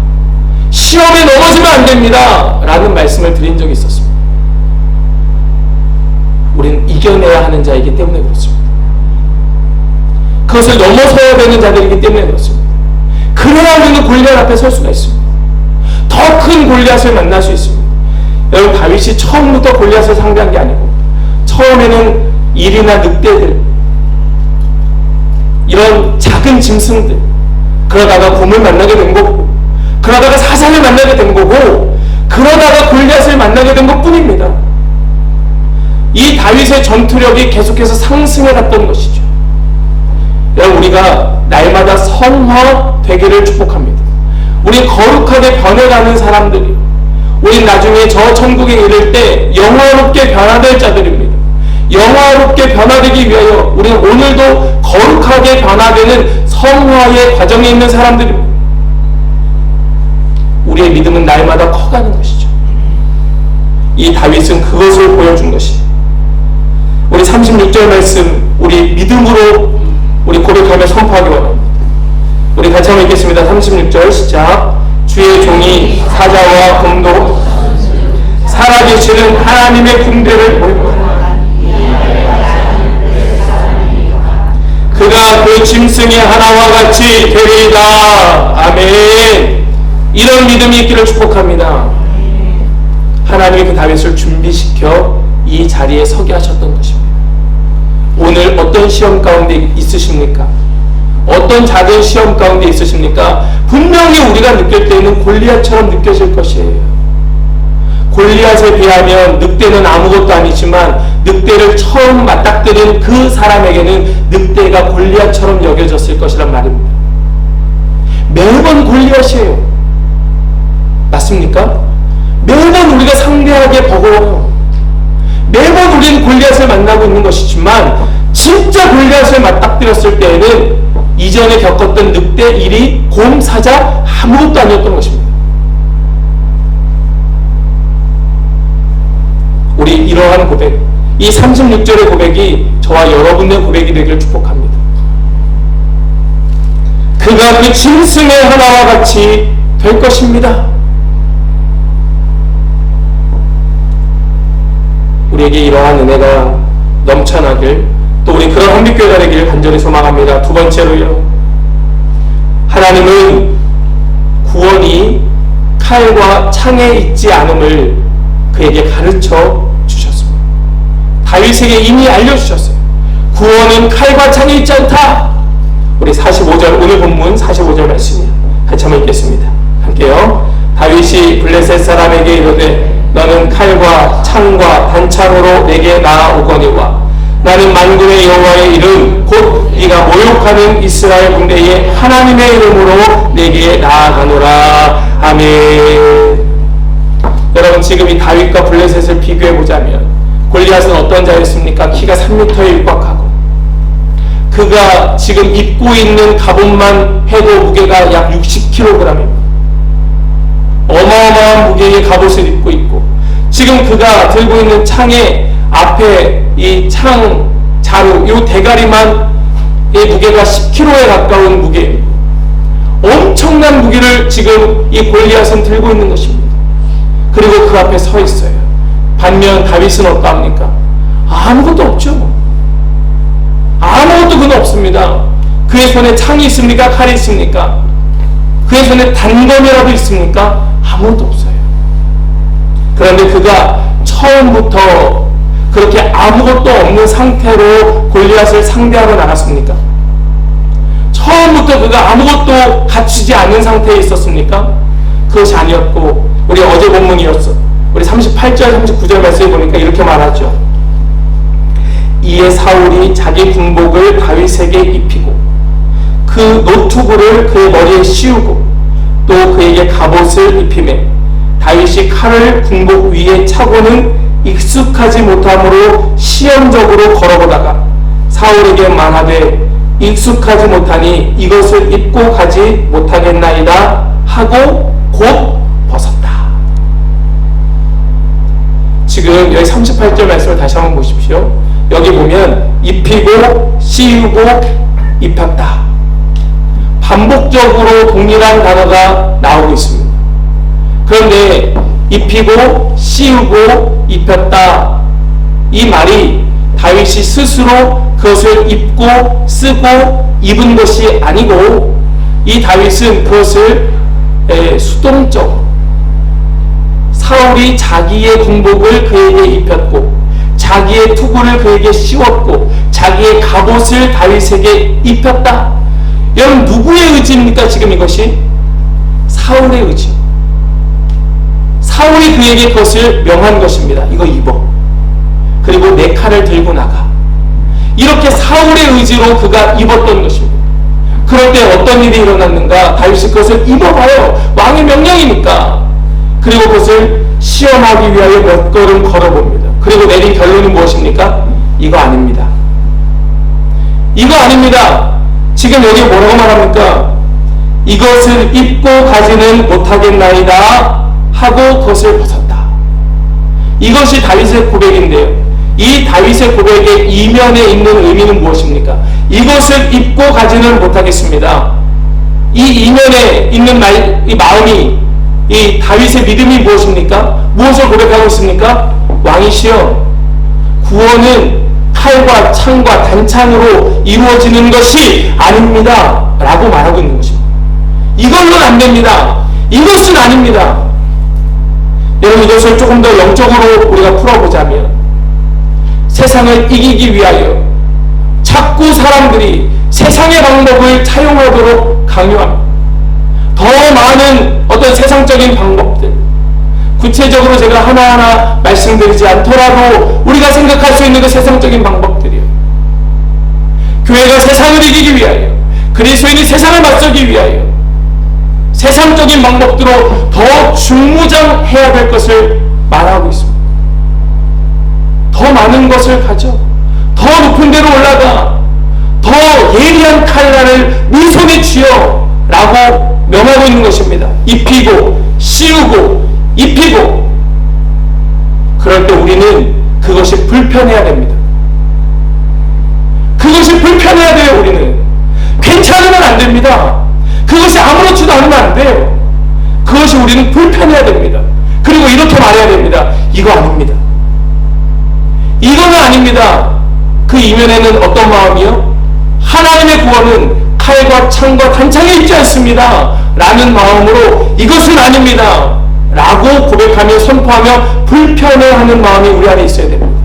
시험에 넘어지면 안 됩니다 라는 말씀을 드린 적이 있었습니다. 우리는 이겨내야 하는 자이기 때문에 그렇습니다. 그것을 넘어서야 되는 자들이기 때문에 그렇습니다. 그래야 우리는 골리앗 앞에 설 수가 있습니다. 더 큰 골리앗을 만날 수 있습니다. 여러분, 다윗이 처음부터 골리앗을 상대한 게 아니고 처음에는 일이나 늑대들, 이런 작은 짐승들, 그러다가 곰을 만나게 된 거고, 그러다가 사자를 만나게 된 거고, 그러다가 골리앗을 만나게 된 것뿐입니다. 이 다윗의 전투력이 계속해서 상승해 갔던 것이죠. 여러분, 우리가 날마다 성화되기를 축복합니다. 우리 거룩하게 변해가는 사람들이, 우리 나중에 저 천국에 이를 때 영화롭게 변화될 자들입니다. 영화롭게 변화되기 위하여 우리는 오늘도 거룩하게 변화되는 성화의 과정에 있는 사람들입니다. 우리의 믿음은 날마다 커가는 것이죠. 이 다윗은 그것을 보여준 것이에요. 우리 36절 말씀, 우리 믿음으로 우리 고백하며 선포하기 원합니다. 우리 같이 한번 읽겠습니다. 36절 시작. 주의 종이 사자와 검도 살아계시는 하나님의 군대를 보이고 그가 그 짐승의 하나와 같이 되리이다. 아멘. 이런 믿음이 있기를 축복합니다. 하나님이 그 다윗을 준비시켜 이 자리에 서게 하셨던 것입니다. 오늘 어떤 시험 가운데 있으십니까? 어떤 작은 시험 가운데 있으십니까? 분명히 우리가 느낄 때는 골리앗처럼 느껴질 것이에요. 골리앗에 비하면 늑대는 아무것도 아니지만 늑대를 처음 맞닥뜨린 그 사람에게는 늑대가 골리앗처럼 여겨졌을 것이란 말입니다. 매번 골리앗이에요. 맞습니까? 매번 우리가 상대하기에 버거워요. 매번 우리는 골리앗을 만나고 있는 것이지만 진짜 골리앗을 맞닥뜨렸을 때에는 이전에 겪었던 늑대, 이리, 곰, 사자 아무것도 아니었던 것입니다. 우리 이러한 고백, 이 36절의 고백이 저와 여러분의 고백이 되기를 축복합니다. 그가 그 짐승의 하나와 같이 될 것입니다. 우리에게 이러한 은혜가 넘쳐나길, 또 우리 그런 한빛교회가 되기를 간절히 소망합니다. 두 번째로요, 하나님은 구원이 칼과 창에 있지 않음을 그에게 가르쳐 주셨습니다. 다윗에게 이미 알려주셨어요. 구원은 칼과 창에 있지 않다. 우리 45절, 오늘 본문 45절 말씀이에요. 같이 한번 읽겠습니다. 할게요. 다윗이 블레셋 사람에게 이르되 너는 칼과 창과 단창으로 내게 나아오거니와 나는 만군의 여호와의 이름 곧 네가 모욕하는 이스라엘 군대의 하나님의 이름으로 내게 나아가노라. 아멘. 여러분, 지금 이 다윗과 블레셋을 비교해보자면 골리앗은 어떤 자였습니까? 키가 3m에 육박하고 그가 지금 입고 있는 갑옷만 해도 무게가 약 60kg입니다. 어마어마한 무게의 갑옷을 입고 있고 지금 그가 들고 있는 창에 앞에 이 창, 자루, 이 대가리만 이 무게가 10kg에 가까운 무게입니다. 엄청난 무기를 지금 이 골리앗은 들고 있는 것입니다. 그리고 그 앞에 서 있어요. 반면 다윗은 어떠합니까? 아무것도 없죠. 아무것도 그는 없습니다. 그의 손에 창이 있습니까? 칼이 있습니까? 그의 손에 단검이라도 있습니까? 아무것도 없어요. 그런데 그가 처음부터 그렇게 아무것도 없는 상태로 골리앗을 상대하러 나갔습니까? 처음부터 그가 아무것도 갖추지 않은 상태에 있었습니까? 그것이 아니었고, 우리 어제 본문이었어. 우리 38절, 39절 말씀에 보니까 이렇게 말하죠. 이에 사울이 자기 군복을 다윗에게 입히고 그 노투구를 그의 머리에 씌우고 또 그에게 갑옷을 입히매 다윗이 칼을 군복 위에 차고는 익숙하지 못함으로 시험적으로 걸어보다가 사울에게 말하되 익숙하지 못하니 이것을 입고 가지 못하겠나이다 하고 곧 벗었다. 지금 여기 38절 말씀을 다시 한번 보십시오. 여기 보면 입히고 씌우고 입혔다. 반복적으로 동일한 단어가 나오고 있습니다. 그런데 입히고 씌우고 입혔다, 이 말이 다윗이 스스로 그것을 입고 쓰고 입은 것이 아니고 이 다윗은 그것을 수동적으로 사울이 자기의 군복을 그에게 입혔고 자기의 투구를 그에게 씌웠고 자기의 갑옷을 다윗에게 입혔다. 여러분, 누구의 의지입니까? 지금 이것이 사울의 의지. 사울이 그에게 그것을 명한 것입니다. 이거 입어. 그리고 내 칼을 들고 나가. 이렇게 사울의 의지로 그가 입었던 것입니다. 그럴 때 어떤 일이 일어났는가? 다윗이 그것을 입어봐요. 왕의 명령이니까. 그리고 그것을 시험하기 위하여 몇 걸음 걸어봅니다. 그리고 내린 결론은 무엇입니까? 이거 아닙니다. 이거 아닙니다. 지금 여기 뭐라고 말합니까? 이것을 입고 가지는 못하겠나이다 하고 그것을 벗었다. 이것이 다윗의 고백인데요. 이 다윗의 고백의 이면에 있는 의미는 무엇입니까? 이것을 입고 가지는 못하겠습니다. 이 이면에 있는 이 마음이, 이 다윗의 믿음이 무엇입니까? 무엇을 고백하고 있습니까? 왕이시여, 구원은 칼과 창과 단창으로 이루어지는 것이 아닙니다 라고 말하고 있는 것입니다. 이걸로는 안 됩니다. 이것은 아닙니다. 여러분, 이것을 조금 더 영적으로 우리가 풀어보자면 세상을 이기기 위하여 자꾸 사람들이 세상의 방법을 차용하도록 강요합니다. 더 많은 어떤 세상적인 방법들, 구체적으로 제가 하나하나 말씀드리지 않더라도 우리가 생각할 수 있는 그 세상적인 방법들이요. 교회가 세상을 이기기 위하여, 그리스도인이 세상을 맞서기 위하여 세상적인 방법으로 더 중무장해야 될 것을 말하고 있습니다. 더 많은 것을 가져, 더 높은 데로 올라가, 더 예리한 칼날을 네 손에 쥐어 라고 명하고 있는 것입니다. 입히고 씌우고 입히고. 그럴 때 우리는 그것이 불편해야 됩니다. 그것이 불편해야 돼요. 우리는 괜찮으면 안 됩니다. 그것이 아무렇지도 않으면 안 돼요. 그것이 우리는 불편해야 됩니다. 그리고 이렇게 말해야 됩니다. 이거 아닙니다. 이거는 아닙니다. 그 이면에는 어떤 마음이요? 하나님의 구원은 칼과 창과 단창에 있지 않습니다 라는 마음으로 이것은 아닙니다 라고 고백하며 선포하며 불편해하는 마음이 우리 안에 있어야 됩니다.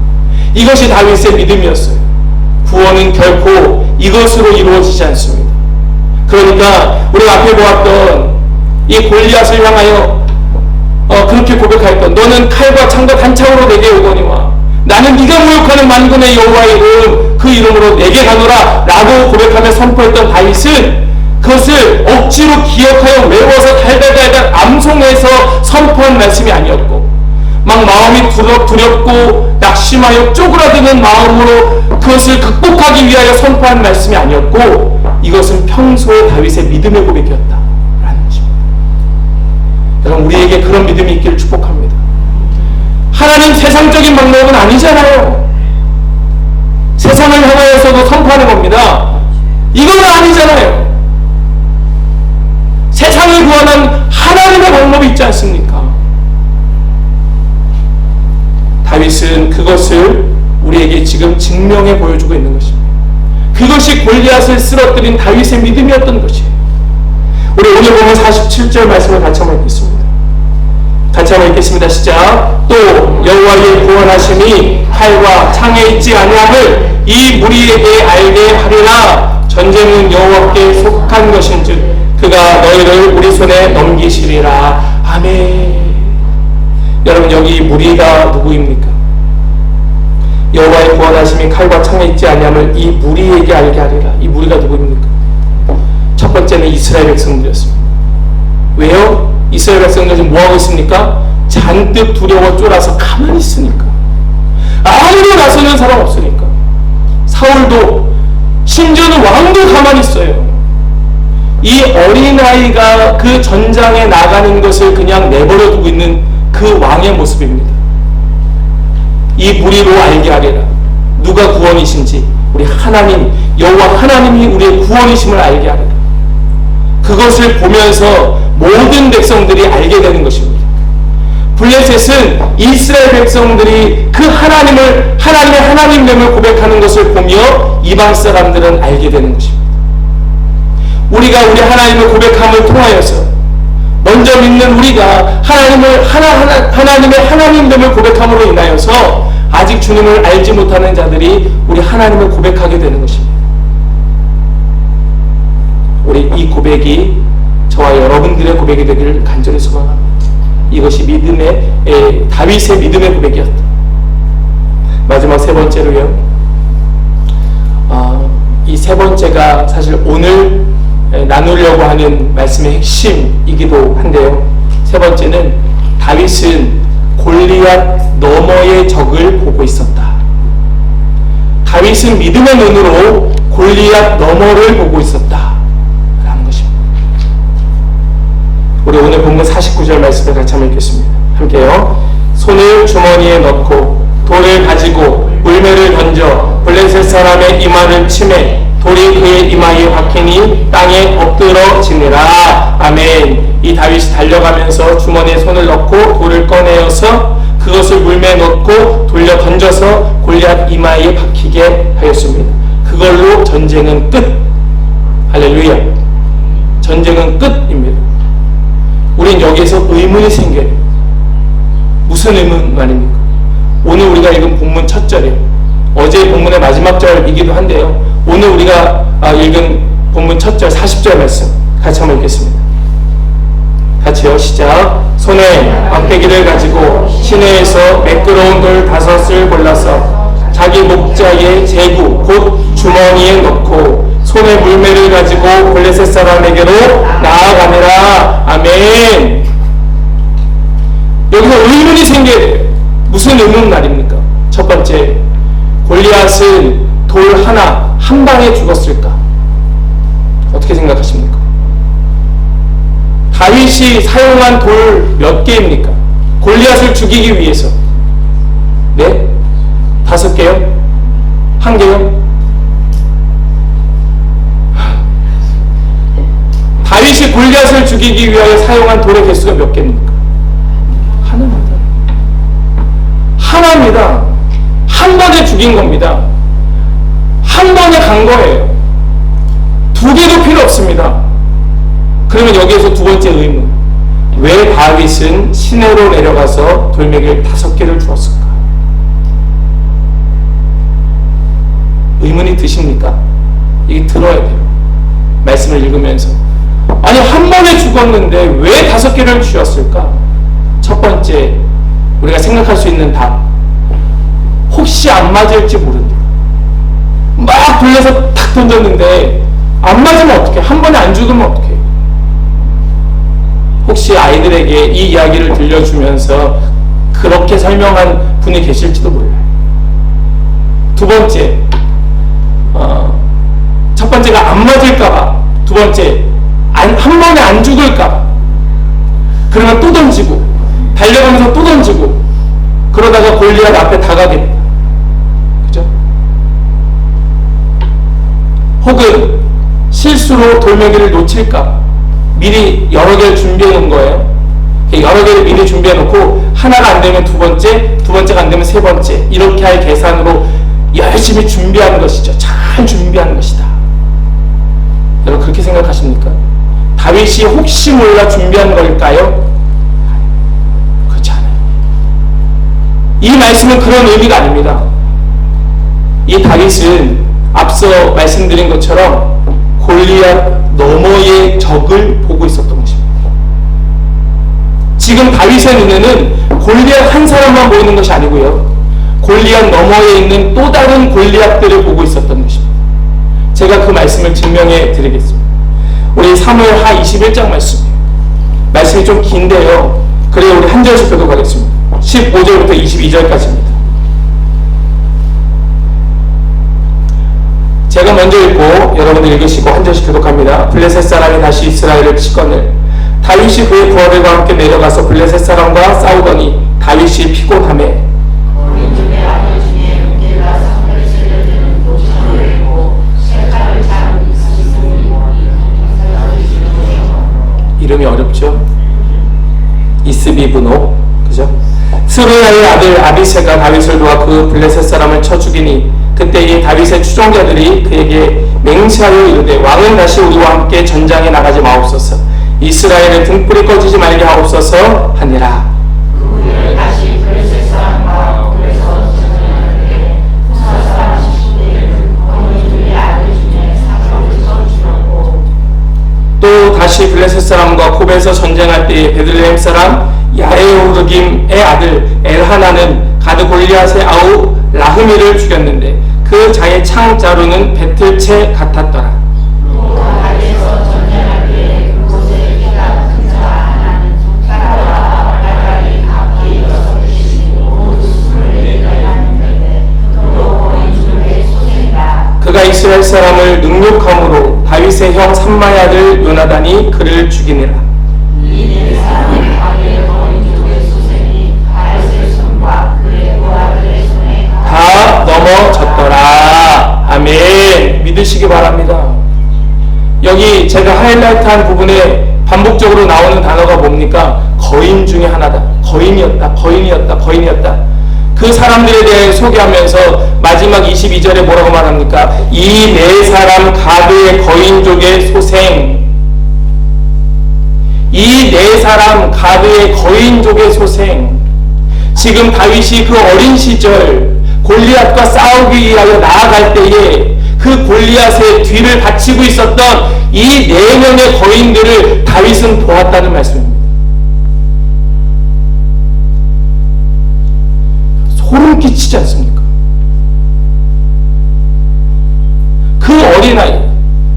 이것이 다윗의 믿음이었어요. 구원은 결코 이것으로 이루어지지 않습니다. 그러니까 우리가 앞에 보았던 이 골리앗을 향하여 그렇게 고백하였던 너는 칼과 창과 단창으로 내게 오거니와 나는 네가 모욕하는 만군의 여호와의 이름 그 이름으로 내게 가노라 라고 고백하며 선포했던 다윗은 그것을 억지로 기억하여 외워서 달달달달 암송해서 선포한 말씀이 아니었고 막 마음이 두렵고 낙심하여 쪼그라드는 마음으로 그것을 극복하기 위하여 선포한 말씀이 아니었고 이것은 평소의 다윗의 믿음의 고백이었다라는 것입니다. 여러분, 우리에게 그런 믿음이 있기를 축복합니다. 하나님 세상적인 방법은 아니잖아요. 세상을 향하여서도 선포하는 겁니다. 이건 아니잖아요. 세상을 구원한 하나님의 방법이 있지 않습니까? 다윗은 그것을 우리에게 지금 증명해 보여주고 있는 것입니다. 그것이 골리앗을 쓰러뜨린 다윗의 믿음이었던 것이에요. 우리 오늘 보면 47절 말씀을 같이 한번 읽겠습니다. 같이 한번 읽겠습니다. 시작. 또 여호와의 구원하심이 칼과 창에 있지 아니함을 이 무리에게 알게 하리라. 전쟁은 여호와께 속한 것인즉 그가 너희를 우리 손에 넘기시리라. 아멘. 여러분, 여기 무리가 누구입니까? 여호와의 구원하심이 칼과 창에 있지 아니함을 이 무리에게 알게 하리라. 이 무리가 누구입니까? 첫 번째는 이스라엘 백성들이었습니다. 왜요? 이스라엘 백성들이 뭐하고 있습니까? 잔뜩 두려워 쫄아서 가만히 있으니까. 아무도 나서는 사람 없으니까. 사울도, 심지어는 왕도 가만히 있어요. 이 어린아이가 그 전장에 나가는 것을 그냥 내버려 두고 있는 그 왕의 모습입니다. 이 무리로 알게 하리라. 누가 구원이신지, 우리 하나님, 여호와 하나님이 우리의 구원이심을 알게 하리라. 그것을 보면서 모든 백성들이 알게 되는 것입니다. 블레셋은 이스라엘 백성들이 그 하나님의 하나님됨을 고백하는 것을 보며 이방 사람들은 알게 되는 것입니다. 우리가 우리 하나님을 고백함을 통하여서 먼저 믿는 우리가 하나님의 하나님됨을 고백함으로 인하여서 아직 주님을 알지 못하는 자들이 우리 하나님을 고백하게 되는 것입니다. 우리 이 고백이 저와 여러분들의 고백이 되기를 간절히 소망합니다. 이것이 다윗의 믿음의 고백이었다. 마지막 세 번째로요. 이 세 번째가 사실 오늘 나누려고 하는 말씀의 핵심이기도 한데요. 세 번째는 다윗은 골리앗 너머의 적을 보고 있었다. 다윗은 믿음의 눈으로 골리앗 너머를 보고 있었다 라는 것입니다. 우리 오늘 본문 49절 말씀을 같이 한번 읽겠습니다. 함께요. 손을 주머니에 넣고 돌을 가지고 물매를 던져 블레셋 사람의 이마를 치매 돌이 그의 이마에 박히니 땅에 엎드러지니라. 아멘. 이 다윗이 달려가면서 주머니에 손을 넣고 돌을 꺼내어서 그것을 물매에 넣고 돌려 던져서 골리앗 이마에 박히게 하였습니다. 그걸로 전쟁은 끝. 할렐루야. 전쟁은 끝입니다. 우린 여기에서 의문이 생겨요. 무슨 의문 말입니까? 오늘 우리가 읽은 본문 첫 절이에요. 어제 본문의 마지막 절이기도 한데요. 오늘 우리가 읽은 본문 첫 절 40절 말씀 같이 한번 읽겠습니다. 같이요. 시작. 손에 막대기를 가지고 시내에서 매끄러운 돌 5을 골라서 자기 목자의 제구 곧 주머니에 넣고 손에 물매를 가지고 블레셋 사람에게로 나아가니라. 아멘. 여기서 의문이 생겨야 돼요. 무슨 의문 말입니까? 첫 번째, 골리앗은 돌 하나 한 방에 죽었을까? 어떻게 생각하십니까? 다윗이 사용한 돌 몇 개입니까? 골리앗을 죽이기 위해서. 네? 5개요? 1개요? 다윗이 골리앗을 죽이기 위하여 사용한 돌의 개수가 몇 개입니까? 하나입니다. 하나입니다. 한 번에 죽인 겁니다. 한 번에 간 거예요. 2개도 필요 없습니다. 그러면 여기에서 두 번째 의문. 왜 다윗은 시내로 내려가서 돌멩이를 5개를 주었을까? 의문이 드십니까? 이게 들어야 돼요. 말씀을 읽으면서. 아니, 한 번에 죽었는데 왜 5개를 주었을까? 첫 번째, 우리가 생각할 수 있는 답. 혹시 안 맞을지 모른다. 막 돌려서 탁 던졌는데 안 맞으면 어떡해? 한 번에 안 죽으면 어떡해? 혹시 아이들에게 이 이야기를 들려주면서 그렇게 설명한 분이 계실지도 몰라요. 두 번째, 첫 번째가 안 맞을까봐. 두 번째, 한 번에 안 죽을까봐. 그러면 또 던지고 달려가면서 또 던지고 그러다 골리앗 앞에 다가겠다. 그죠? 혹은 실수로 돌멩이를 놓칠까 미리 여러 개를 준비해 놓은 거예요. 여러 개를 미리 준비해 놓고 하나가 안 되면 두 번째, 두 번째가 안 되면 세 번째, 이렇게 할 계산으로 열심히 준비하는 것이죠. 잘 준비하는 것이다. 여러분 그렇게 생각하십니까? 다윗이 혹시 몰라 준비한 걸까요? 그렇지 않아요. 이 말씀은 그런 의미가 아닙니다. 이 다윗은 앞서 말씀드린 것처럼 골리앗 너머의 적을 보고 있었던 것입니다. 지금 다윗의 눈에는 골리앗 한 사람만 보이는 것이 아니고요, 골리앗 너머에 있는 또 다른 골리앗들을 보고 있었던 것입니다. 제가 그 말씀을 증명해 드리겠습니다. 우리 사무엘하 21장 말씀이에요. 말씀이 좀 긴데요, 그래요 우리 한 절씩 교독하겠습니다. 15절부터 22절까지입니다. 제가 먼저 읽고 여러분들 읽으시고 한 절씩 교독합니다. 블레셋 사람이 다시 이스라엘을 치거늘 다윗이 그의 부하들과 함께 내려가서 블레셋 사람과 싸우더니 다윗이 피곤하매 이름이 어렵죠? 이스비브노, 그죠? 스루야의 아들 아비새가 다윗을 도와 그 블레셋 사람을 쳐 죽이니 그때 이 다윗의 추종자들이 그에게 맹세하여 이르되 왕은 다시 우리와 함께 전장에 나가지 마옵소서, 이스라엘의 등불이 꺼지지 말게 하옵소서 하니라. 다시 블레셋 사람과 블레셋 전쟁하되 부사 사람 19대는 어머니들의 아들 중에 사람을 쳐주었고, 또 다시 블레셋 사람과 곱에서 전쟁할 때에 베들레헴 사람 야에오르김의 아들 엘하나는 가드 골리앗의 아우 라흐미를 죽였는데 그 자의 창 자루는 배틀채 같았더라. 또 다윗에서 전쟁할 때에 그곳에 피가 큰 자 하나는 사라와 발갈이 앞에 일어서 계시고 모두 24명이 났는데 그도 거의 죽음의 소생이다. 그가 이스라엘 사람을 능욕함으로 다윗의 형 삼마의 아들 요나단이 그를 죽이니라. 이 네 사람은 다윗의 거인 족의 소생이 다윗의 손과 그의 부하들의 손에 다 넘어졌더라. 아멘. 믿으시기 바랍니다. 여기 제가 하이라이트한 부분에 반복적으로 나오는 단어가 뭡니까? 거인 중에 하나다. 거인이었다. 거인이었다. 거인이었다. 그 사람들에 대해 소개하면서 마지막 22절에 뭐라고 말합니까? 이 네 사람 가드의 거인족의 소생. 이 네 사람 가드의 거인족의 소생. 지금 다윗이 그 어린 시절 골리앗과 싸우기 위하여 나아갈 때에 그 골리앗의 뒤를 바치고 있었던 이 네 명의 거인들을 다윗은 보았다는 말씀입니다. 소름 끼치지 않습니까? 그 어린아이,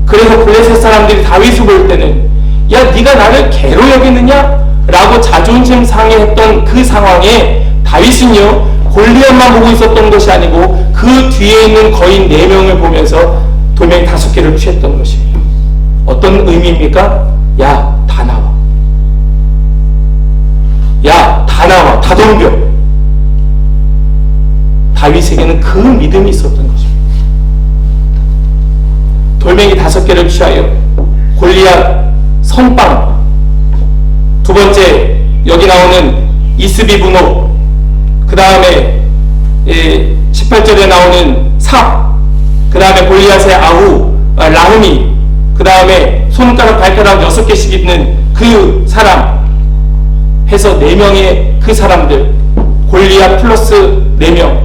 그래서 블레셋 사람들이 다윗을 볼 때는 야 네가 나를 개로 여기느냐? 라고 자존심 상해했던 그 상황에 다윗은요 골리앗만 보고 있었던 것이 아니고 그 뒤에 있는 거인 4명을 보면서 돌멩이 5개를 취했던 것이에요. 어떤 의미입니까? 야 다 나와, 야 다 나와, 다 덤벼. 다윗에게는 그 믿음이 있었던 것입니다. 돌멩이 5개를 취하여 골리앗 선빵, 두 번째 여기 나오는 이스비브노, 그 다음에 18절에 나오는 삽, 그 다음에 골리앗의 아우 라흐미, 그 다음에 손가락 발가락 6개씩 있는 그 사람 해서 4명의 그 사람들, 골리앗 플러스 4명,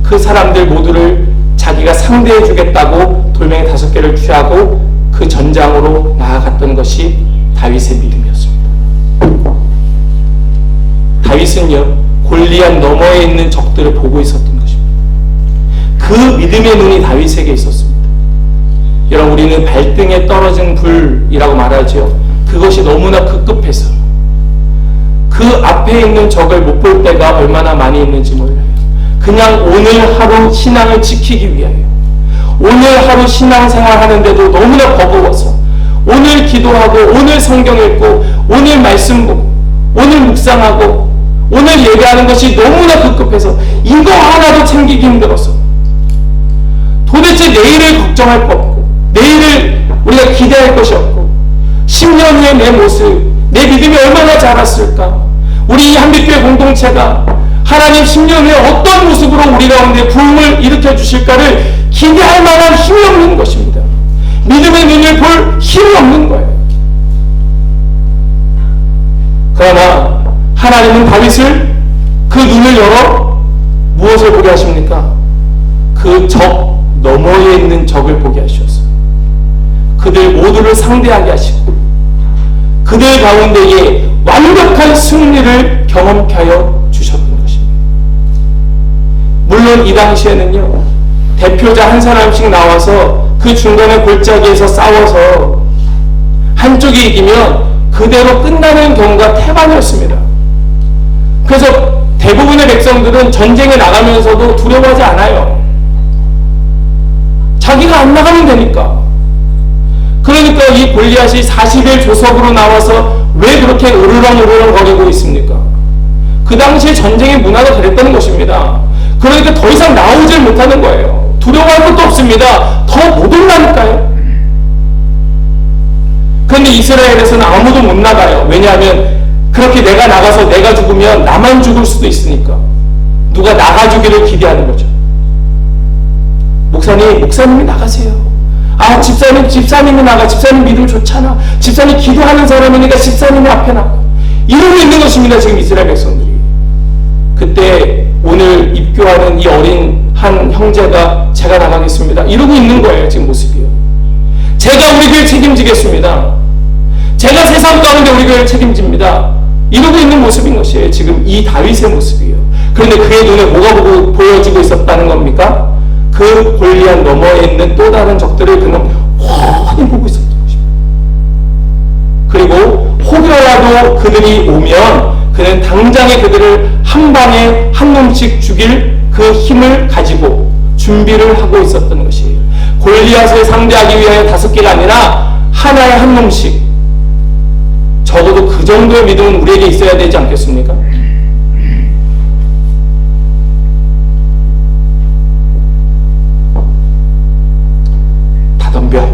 그 사람들 모두를 자기가 상대해 주겠다고 돌멩이 5개를 취하고 그 전장으로 나아갔던 것이 다윗의 믿음이었습니다. 다윗은요 골리앗 너머에 있는 적들을 보고 있었던 것입니다. 그 믿음의 눈이 다윗에게 있었습니다. 여러분 우리는 발등에 떨어진 불이라고 말하죠. 그것이 너무나 급급해서 그 앞에 있는 적을 못 볼 때가 얼마나 많이 있는지 몰라요. 그냥 오늘 하루 신앙을 지키기 위하여, 오늘 하루 신앙생활 하는데도 너무나 버거워서 오늘 기도하고 오늘 성경 읽고 오늘 말씀 보고 오늘 묵상하고 오늘 예배하는 것이 너무나 급급해서 이거 하나도 챙기기 힘들어서 도대체 내일을 걱정할 거 없고 내일을 우리가 기대할 것이 없고 10년 후에 내 모습, 내 믿음이 얼마나 자랐을까? 우리 이 한빛교회 공동체가 하나님 10년 후에 어떤 모습으로 우리 가운데 부흥을 일으켜 주실까를 기대할 만한 힘이 없는 것입니다. 믿음의 눈을 볼 힘이 없는 거예요. 그러나 하나님은 다윗을 그 눈을 열어 무엇을 보게 하십니까? 그 적 너머에 있는 적을 보게 하셨어요. 그들 모두를 상대하게 하시고 그들 가운데에 완벽한 승리를 경험케 하여 주셨던 것입니다. 물론 이 당시에는요, 대표자 한 사람씩 나와서 그 중간에 골짜기에서 싸워서 한쪽이 이기면 그대로 끝나는 경우가 태반이었습니다. 그래서 대부분의 백성들은 전쟁에 나가면서도 두려워하지 않아요. 자기가 안 나가면 되니까. 그러니까 이 골리앗이 40일 조석으로 나와서 왜 그렇게 으르렁으르렁 거리고 있습니까? 그 당시에 전쟁의 문화가 그랬다는 것입니다. 그러니까 더 이상 나오질 못하는 거예요. 두려워할 것도 없습니다. 더 못 올라니까요. 그런데 이스라엘에서는 아무도 못 나가요. 왜냐하면 그렇게 내가 나가서 내가 죽으면 나만 죽을 수도 있으니까 누가 나가주기를 기대하는 거죠. 목사님이 나가세요. 아, 집사님이 나가. 집사님 믿음 좋잖아. 집사님 기도하는 사람이니까 집사님이 앞에 나가. 이러고 있는 것입니다. 지금 이스라엘 백성들이. 그때 오늘 입교하는 이 어린 한 형제가 제가 나가겠습니다. 이러고 있는 거예요. 지금 모습이요. 제가 우리 교회 책임지겠습니다. 제가 세상 가운데 우리 교회를 책임집니다. 이러고 있는 모습인 것이에요. 지금 이 다윗의 모습이에요. 그런데 그의 눈에 뭐가 보여지고 있었다는 겁니까? 그 골리앗 너머에 있는 또 다른 적들을 그는 훤히 보고 있었던 것입니다. 그리고 혹여라도 그들이 오면 그는 당장에 그들을 한 방에 한 놈씩 죽일 그 힘을 가지고 준비를 하고 있었던 것이에요. 골리앗을 상대하기 위하여 5개가 아니라 하나에 한 놈씩. 적어도 그 정도의 믿음은 우리에게 있어야 되지 않겠습니까? 다 덤벼.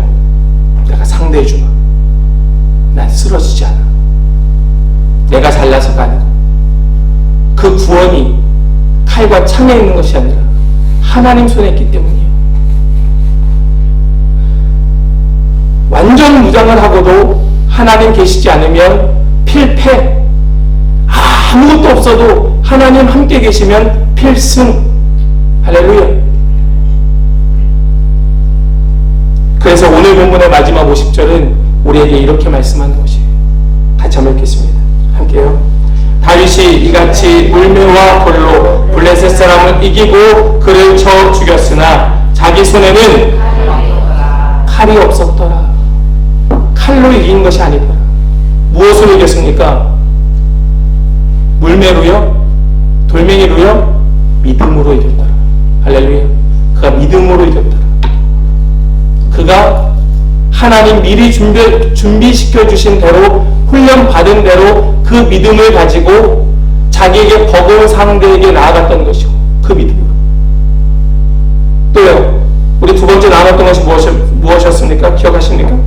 내가 상대해주마. 난 쓰러지지 않아. 내가 잘나서가 아니고 그 구원이 칼과 창에 있는 것이 아니라 하나님 손에 있기 때문이에요. 완전 무장을 하고도 하나님 계시지 않으면 필패. 아무것도 없어도 하나님 함께 계시면 필승. 할렐루야. 그래서 오늘 본문의 마지막 50절은 우리에게 이렇게 말씀하는 것이에요. 같이 한번 읽겠습니다. 함께요. 다윗이 이같이 물매와 돌로 블레셋 사람을 이기고 그를 쳐 죽였으나 자기 손에는 칼이 없었더라. 칼로 이긴 것이 아니더라. 무엇으로 이겼습니까? 물매로요? 돌멩이로요? 믿음으로 이겼더라. 할렐루야. 그가 믿음으로 이겼더라. 그가 하나님 미리 준비시켜 주신 대로 훈련 받은 대로 그 믿음을 가지고 자기에게 버거운 상대에게 나아갔던 것이고 그 믿음으로. 또요. 우리 두 번째 나눴던 것이 무엇이었습니까? 기억하십니까?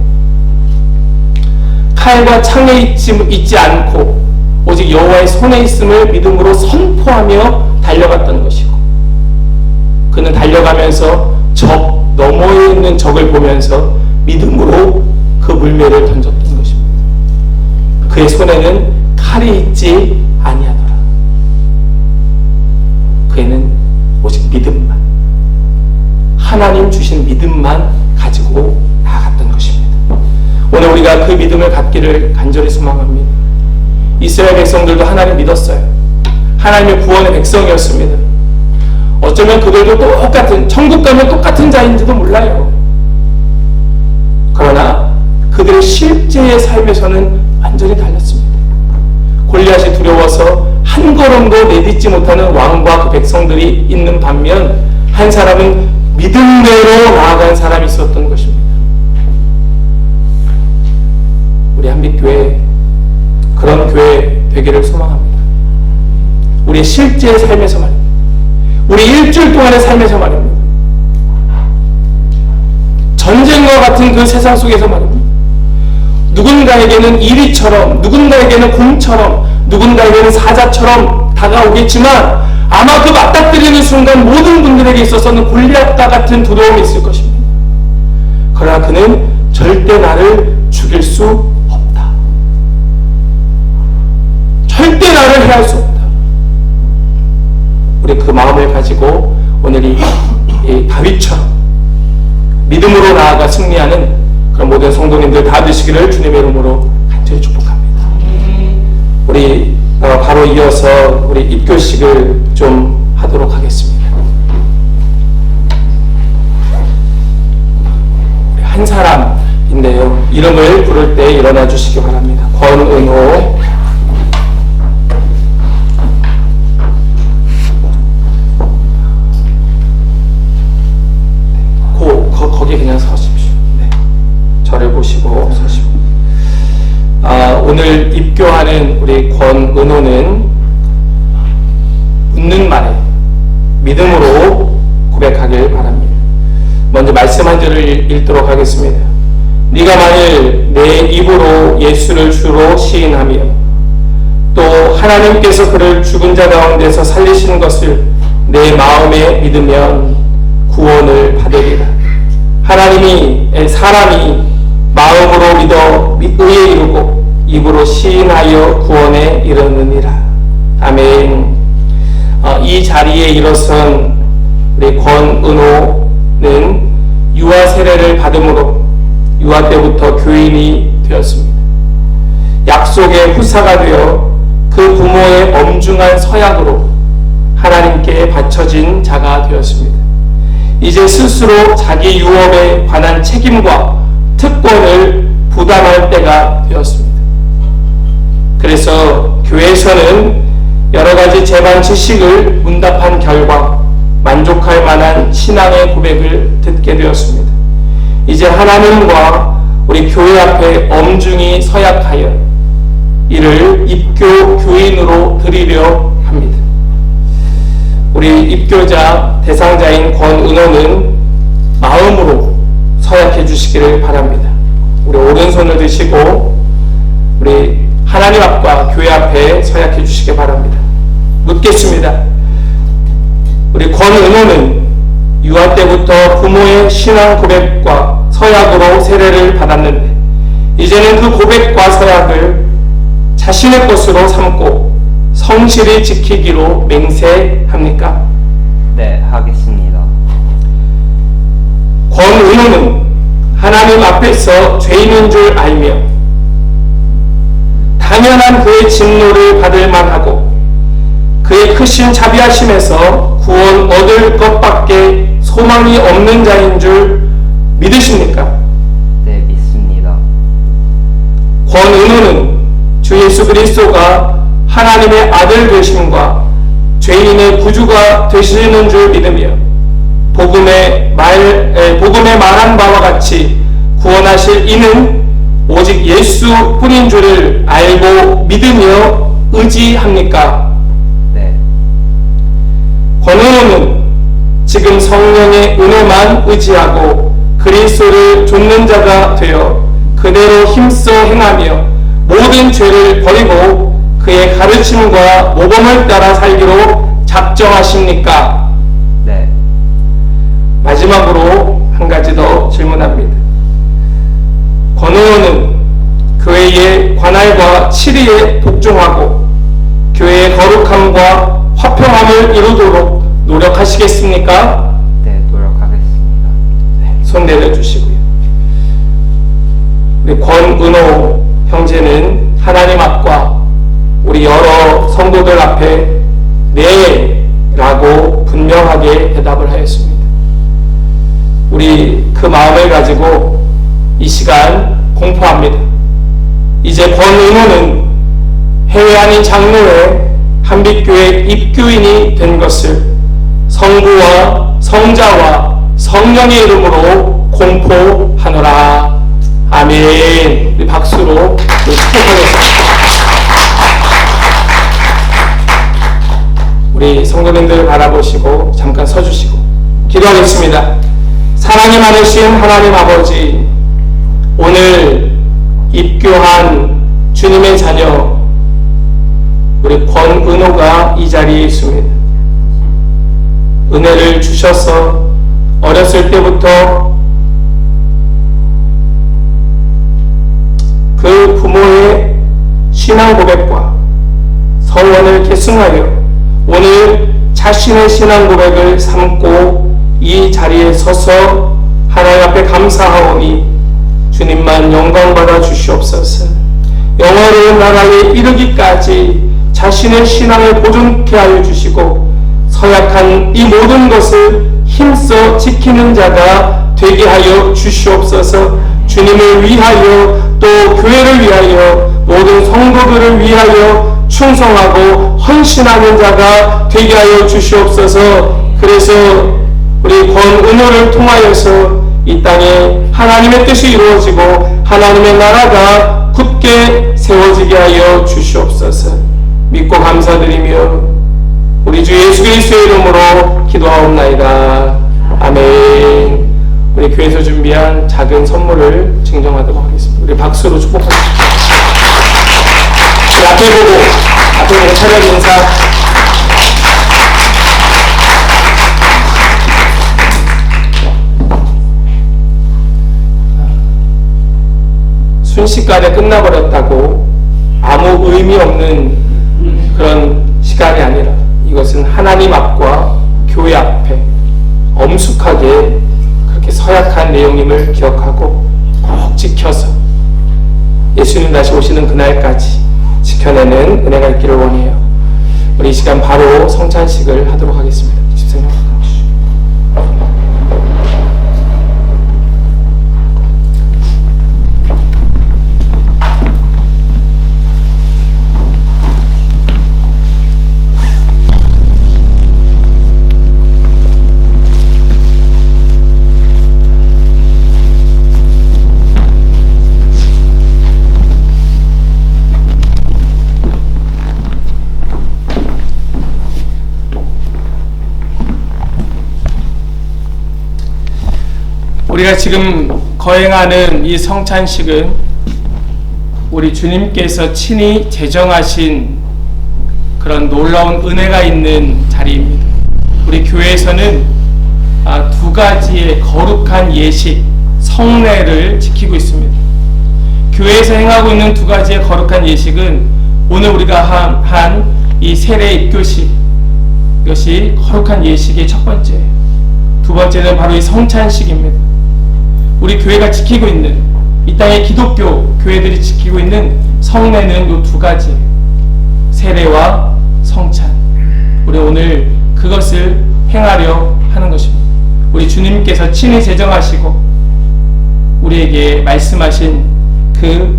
칼과 창에 있지 않고 오직 여호와의 손에 있음을 믿음으로 선포하며 달려갔던 것이고 그는 달려가면서 적 너머에 있는 적을 보면서 믿음으로 그 물매를 던졌던 것입니다. 그의 손에는 칼이 있지 아니하더라. 그에는 오직 믿음만, 하나님 주신 믿음만 가지고 나아갔던 것입니다. 오늘 우리가 그 믿음을 갖기를 간절히 소망합니다. 이스라엘 백성들도 하나님 믿었어요. 하나님의 구원의 백성이었습니다. 어쩌면 그들도 똑같은, 천국 가면 똑같은 자인지도 몰라요. 그러나 그들의 실제의 삶에서는 완전히 달랐습니다. 골리앗이 두려워서 한 걸음도 내딛지 못하는 왕과 그 백성들이 있는 반면 한 사람은 믿음대로 나아간 사람이 있었던 것입니다. 우리 한빛교회 그런 교회 되기를 소망합니다. 우리 실제 삶에서 말입니다. 우리 일주일 동안의 삶에서 말입니다. 전쟁과 같은 그 세상 속에서 말입니다. 누군가에게는 이리처럼, 누군가에게는 공처럼, 누군가에게는 사자처럼 다가오겠지만 아마 그 맞닥뜨리는 순간 모든 분들에게 있어서는 골리앗과 같은 두려움이 있을 것입니다. 그러나 그는 절대 나를 죽일 수 없다. 절대 나를 해할 수 없다. 우리 그 마음을 가지고 오늘 이 다윗처럼 믿음으로 나아가 승리하는 그런 모든 성도님들 다 되시기를 주님의 이름으로 간절히 축복합니다. 우리 바로 이어서 우리 입교식을 좀 하도록 하겠습니다. 한 사람인데요. 이름을 부를 때 일어나 주시기 바랍니다. 권은호. 거기 그냥 서십시오. 네. 저를 보시고 서시고. 오늘 입교하는 우리 권은호는 묻는 말에 믿음으로 고백하길 바랍니다. 먼저 말씀 한 절을 읽도록 하겠습니다. 네가 만일 내 입으로 예수를 주로 시인하며 또 하나님께서 그를 죽은 자 가운데서 살리시는 것을 내 마음에 믿으면 구원을 받으리라. 사람이 마음으로 믿어 의에 이르고 입으로 시인하여 구원에 이르느니라. 아멘. 이 자리에 일어선 우리 권은호는 유아 세례를 받음으로 유아 때부터 교인이 되었습니다. 약속의 후사가 되어 그 부모의 엄중한 서약으로 하나님께 바쳐진 자가 되었습니다. 이제 스스로 자기 유업에 관한 책임과 특권을 부담할 때가 되었습니다. 그래서 교회에서는 여러 가지 재반 지식을 문답한 결과 만족할 만한 신앙의 고백을 듣게 되었습니다. 이제 하나님과 우리 교회 앞에 엄중히 서약하여 이를 입교 교인으로 드리려 합니다. 우리 입교자 대상자인 권은호는 마음으로 서약해 주시기를 바랍니다. 우리 오른손을 드시고 우리 하나님 앞과 교회 앞에 서약해 주시기 바랍니다. 묻겠습니다. 우리 권은호는 유아 때부터 부모의 신앙 고백과 서약으로 세례를 받았는데 이제는 그 고백과 서약을 자신의 것으로 삼고 성실히 지키기로 맹세합니까? 네, 하겠습니다. 권은호는 하나님 앞에서 죄인인 줄 알며 당연한 그의 진노를 받을 만하고 그의 크신 자비하심에서 구원 얻을 것밖에 소망이 없는 자인 줄 믿으십니까? 네, 믿습니다. 권은호는 주 예수 그리스도가 하나님의 아들 되심과 죄인의 구주가 되시는 줄 믿으며 복음에 말한 바와 같이 구원하실 이는 오직 예수뿐인 줄을 알고 믿으며 의지합니까? 네. 권은호는 지금 성령의 은혜만 의지하고 그리스도를 좇는 자가 되어 그대로 힘써 행하며 모든 죄를 버리고 그의 가르침과 모범을 따라 살기로 작정하십니까? 네. 마지막으로 한 가지 더 질문합니다. 권은호는 교회의 관할과 치리에 복종하고 교회의 거룩함과 화평함을 이루도록 노력하시겠습니까? 네, 노력하겠습니다. 손 내려주시고요. 우리 권은호 형제는 하나님 앞과 우리 여러 성도들 앞에 네 라고 분명하게 대답을 하였습니다. 우리 그 마음을 가지고 이 시간 공포합니다. 이제 권은호는 해외 아닌 장로회 한빛교회 입교인이 된 것을 성부와 성자와 성령의 이름으로 공포하노라. 아멘. 우리 박수로 축복하겠습니다. 우리 성도님들 바라보시고 잠깐 서주시고 기도하겠습니다. 사랑이 많으신 하나님 아버지, 오늘 입교한 주님의 자녀 우리 권은호가 이 자리에 있습니다. 은혜를 주셔서 어렸을 때부터 그 부모의 신앙 고백과 서원을 계승하여 오늘 자신의 신앙 고백을 삼고 이 자리에 서서 하나님 앞에 감사하오니 주님만 영광받아 주시옵소서. 영원한 나라에 이르기까지 자신의 신앙을 보존케 하여 주시고 서약한 이 모든 것을 힘써 지키는 자가 되게 하여 주시옵소서. 주님을 위하여 또 교회를 위하여 모든 성도들을 위하여 충성하고 헌신하는 자가 되게 하여 주시옵소서. 그래서 우리 권은호를 통하여서 이 땅에 하나님의 뜻이 이루어지고 하나님의 나라가 굳게 세워지게 하여 주시옵소서. 믿고 감사드리며 우리 주 예수 그리스도의 이름으로 기도하옵나이다. 아멘. 우리 교회에서 준비한 작은 선물을 증정하도록 하겠습니다. 우리 박수로 축복하겠습니다. 앞에 보고 차렷 인사. 순식간에 끝나버렸다고 아무 의미 없는 그런 시간이 아니라 이것은 하나님 앞과 교회 앞에 엄숙하게 그렇게 서약한 내용임을 기억하고 꼭 지켜서 예수님 다시 오시는 그날까지 지켜내는 은혜가 있기를 원해요. 우리 이 시간 바로 성찬식을 하도록 하겠습니다. 집사님. 우리가 지금 거행하는 이 성찬식은 우리 주님께서 친히 제정하신 그런 놀라운 은혜가 있는 자리입니다. 우리 교회에서는 두 가지의 거룩한 예식, 성례를 지키고 있습니다. 교회에서 행하고 있는 두 가지의 거룩한 예식은 오늘 우리가 한 이 세례 입교식, 이것이 거룩한 예식의 첫 번째예요. 두 번째는 바로 이 성찬식입니다. 우리 교회가 지키고 있는, 이 땅의 기독교 교회들이 지키고 있는 성례는 이 두 가지, 세례와 성찬. 우리 오늘 그것을 행하려 하는 것입니다. 우리 주님께서 친히 제정하시고 우리에게 말씀하신 그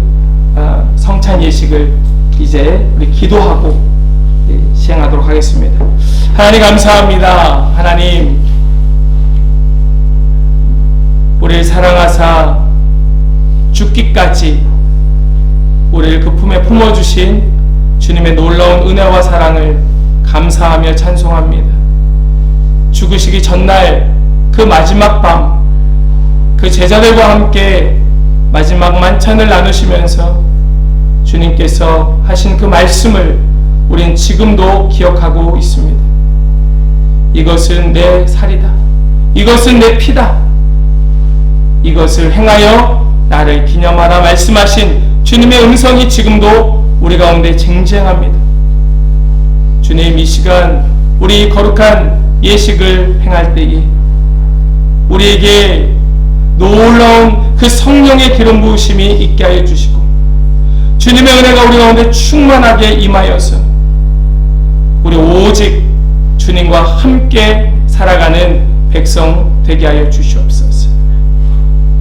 성찬 예식을 이제 우리 기도하고 시행하도록 하겠습니다. 하나님 감사합니다. 하나님, 우리를 사랑하사 죽기까지 우리를 그 품에 품어주신 주님의 놀라운 은혜와 사랑을 감사하며 찬송합니다. 죽으시기 전날 그 마지막 밤, 그 제자들과 함께 마지막 만찬을 나누시면서 주님께서 하신 그 말씀을 우린 지금도 기억하고 있습니다. 이것은 내 살이다. 이것은 내 피다. 이것을 행하여 나를 기념하라 말씀하신 주님의 음성이 지금도 우리 가운데 쟁쟁합니다. 주님, 이 시간 우리 거룩한 예식을 행할 때에 우리에게 놀라운 그 성령의 기름 부으심이 있게 하여 주시고 주님의 은혜가 우리 가운데 충만하게 임하여서 우리 오직 주님과 함께 살아가는 백성 되게 하여 주시옵소서.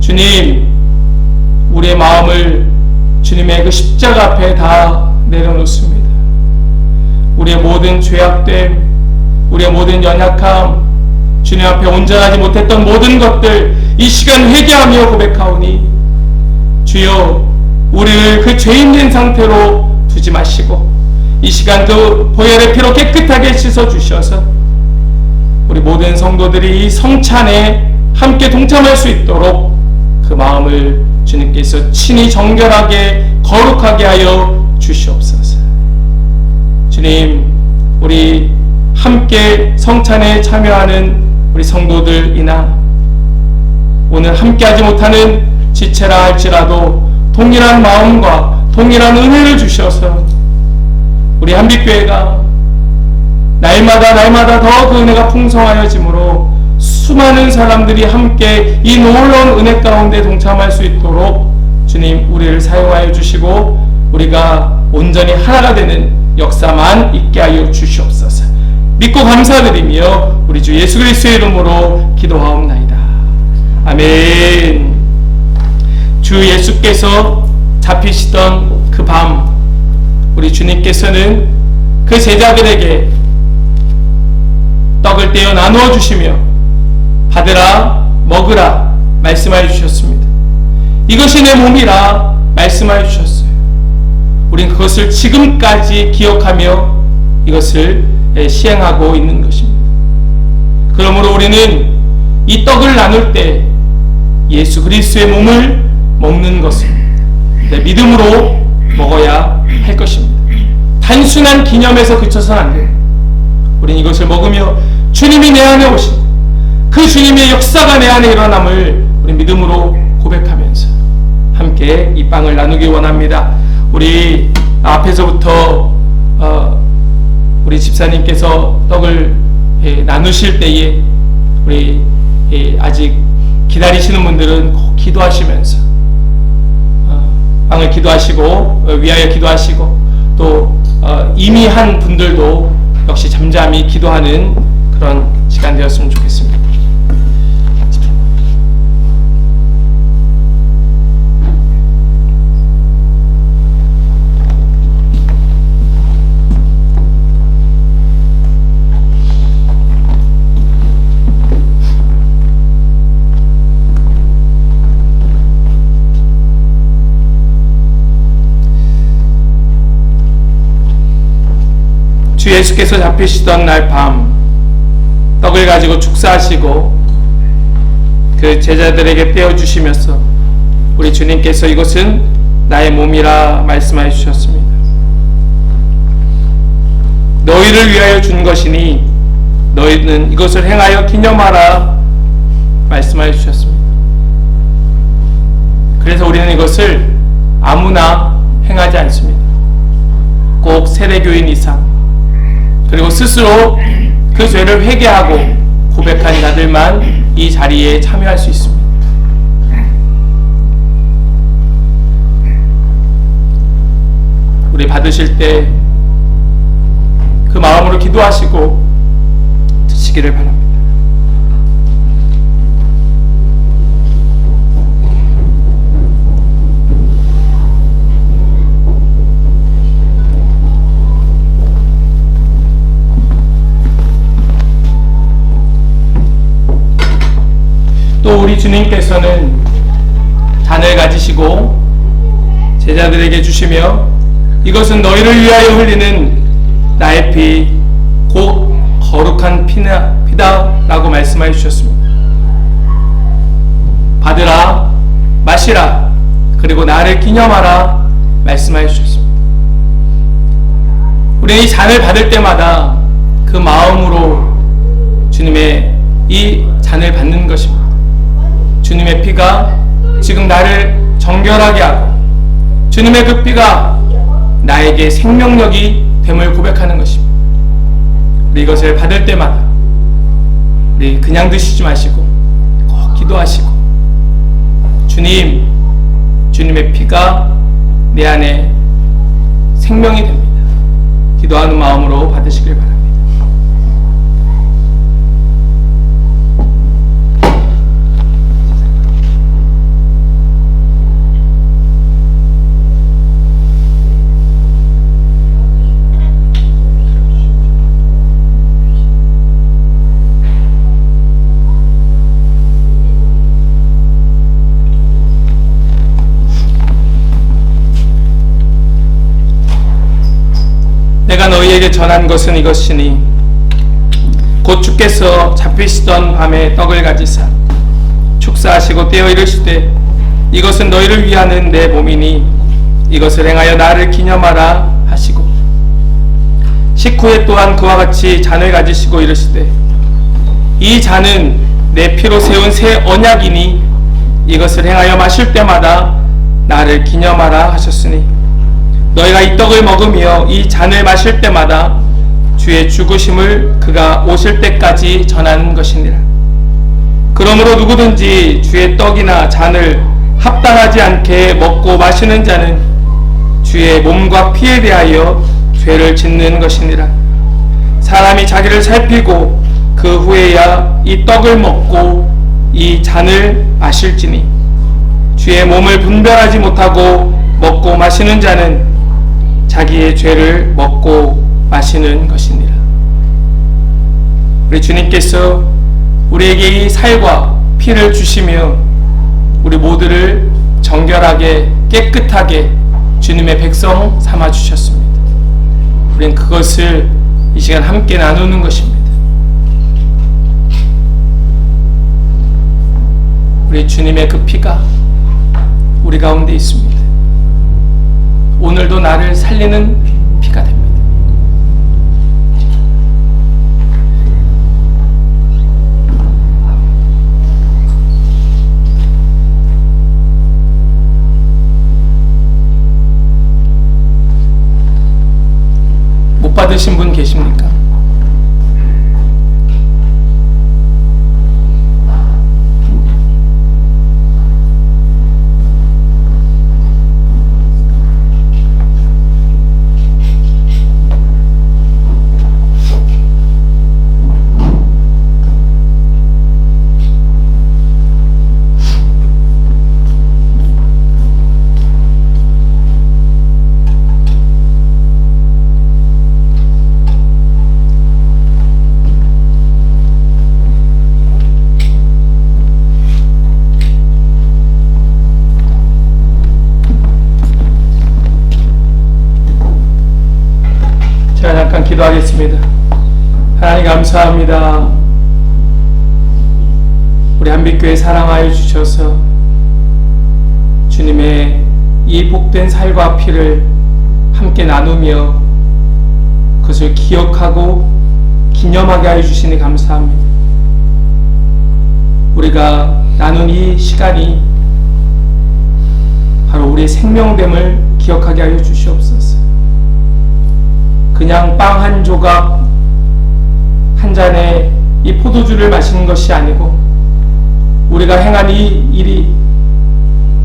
주님, 우리의 마음을 주님의 그 십자가 앞에 다 내려놓습니다. 우리의 모든 죄악됨, 우리의 모든 연약함, 주님 앞에 온전하지 못했던 모든 것들 이 시간 회개하며 고백하오니 주여, 우리를 그 죄인된 상태로 두지 마시고 이 시간도 보혈의 피로 깨끗하게 씻어주셔서 우리 모든 성도들이 이 성찬에 함께 동참할 수 있도록 그 마음을 주님께서 친히 정결하게 거룩하게 하여 주시옵소서. 주님, 우리 함께 성찬에 참여하는 우리 성도들이나 오늘 함께하지 못하는 지체라 할지라도 동일한 마음과 동일한 은혜를 주셔서 우리 한빛교회가 날마다 더 그 은혜가 풍성하여지므로 수많은 사람들이 함께 이 놀라운 은혜 가운데 동참할 수 있도록 주님 우리를 사용하여 주시고 우리가 온전히 하나가 되는 역사만 있게 하여 주시옵소서. 믿고 감사드리며 우리 주 예수 그리스도의 이름으로 기도하옵나이다. 아멘. 주 예수께서 잡히시던 그 밤 우리 주님께서는 그 제자들에게 떡을 떼어 나누어 주시며 받으라 먹으라 말씀하여 주셨습니다. 이것이 내 몸이라 말씀하여 주셨어요. 우린 그것을 지금까지 기억하며 이것을 시행하고 있는 것입니다. 그러므로 우리는 이 떡을 나눌 때 예수 그리스도의 몸을 먹는 것을 믿음으로 먹어야 할 것입니다. 단순한 기념에서 그쳐서는 안 돼요. 우리는 이것을 먹으며 주님이 내 안에 오신 그 주님의 역사가 내 안에 일어남을 우리 믿음으로 고백하면서 함께 이 빵을 나누기 원합니다. 우리 앞에서부터 우리 집사님께서 떡을 나누실 때에 우리 아직 기다리시는 분들은 꼭 기도하시면서 빵을 기도하시고 위하여 기도하시고 또 이미 한 분들도 역시 잠잠히 기도하는 그런 시간 되었으면 좋겠습니다. 주 예수께서 잡히시던 날 밤 떡을 가지고 축사하시고 그 제자들에게 떼어주시면서 우리 주님께서 이것은 나의 몸이라 말씀하여 주셨습니다. 너희를 위하여 준 것이니 너희는 이것을 행하여 기념하라 말씀하여 주셨습니다. 그래서 우리는 이것을 아무나 행하지 않습니다. 꼭 세례교인 이상 그리고 스스로 그 죄를 회개하고 고백한 자들만 이 자리에 참여할 수 있습니다. 우리 받으실 때 그 마음으로 기도하시고 드시기를 바랍니다. 또 우리 주님께서는 잔을 가지시고 제자들에게 주시며 이것은 너희를 위하여 흘리는 나의 피 곧 거룩한 피다라고 말씀하여 주셨습니다. 받으라 마시라 그리고 나를 기념하라 말씀하여 주셨습니다. 우리는 이 잔을 받을 때마다 그 마음으로 주님의 이 잔을 받는 것입니다. 주님의 피가 지금 나를 정결하게 하고 주님의 그 피가 나에게 생명력이 됨을 고백하는 것입니다. 우리 이것을 받을 때마다 우리 그냥 드시지 마시고 꼭 기도하시고 주님의 피가 내 안에 생명이 됩니다. 기도하는 마음으로 받으시길 바랍니다. 내가 너희에게 전한 것은 이것이니 곧 주께서 잡히시던 밤에 떡을 가지사 축사하시고 떼어 이르시되 이것은 너희를 위하는 내 몸이니 이것을 행하여 나를 기념하라 하시고 식후에 또한 그와 같이 잔을 가지시고 이르시되 이 잔은 내 피로 세운 새 언약이니 이것을 행하여 마실 때마다 나를 기념하라 하셨으니 너희가 이 떡을 먹으며 이 잔을 마실 때마다 주의 죽으심을 그가 오실 때까지 전하는 것이니라. 그러므로 누구든지 주의 떡이나 잔을 합당하지 않게 먹고 마시는 자는 주의 몸과 피에 대하여 죄를 짓는 것이니라. 사람이 자기를 살피고 그 후에야 이 떡을 먹고 이 잔을 마실지니 주의 몸을 분별하지 못하고 먹고 마시는 자는 자기의 죄를 먹고 마시는 것이니라. 우리 주님께서 우리에게 이 살과 피를 주시며 우리 모두를 정결하게 깨끗하게 주님의 백성 삼아 주셨습니다. 우리는 그것을 이 시간 함께 나누는 것입니다. 우리 주님의 그 피가 우리 가운데 있습니다. 오늘도 나를 살리는 피가 됩니다. 못 받으신 분 계십니까? 잠깐 기도하겠습니다. 하나님 감사합니다. 우리 한빛교회 사랑하여 주셔서 주님의 이 복된 살과 피를 함께 나누며 그것을 기억하고 기념하게 하여 주시니 감사합니다. 우리가 나눈 이 시간이 바로 우리의 생명됨을 기억하게 하여 주시옵소서. 그냥 빵 한 조각 한 잔에 이 포도주를 마시는 것이 아니고 우리가 행한 이 일이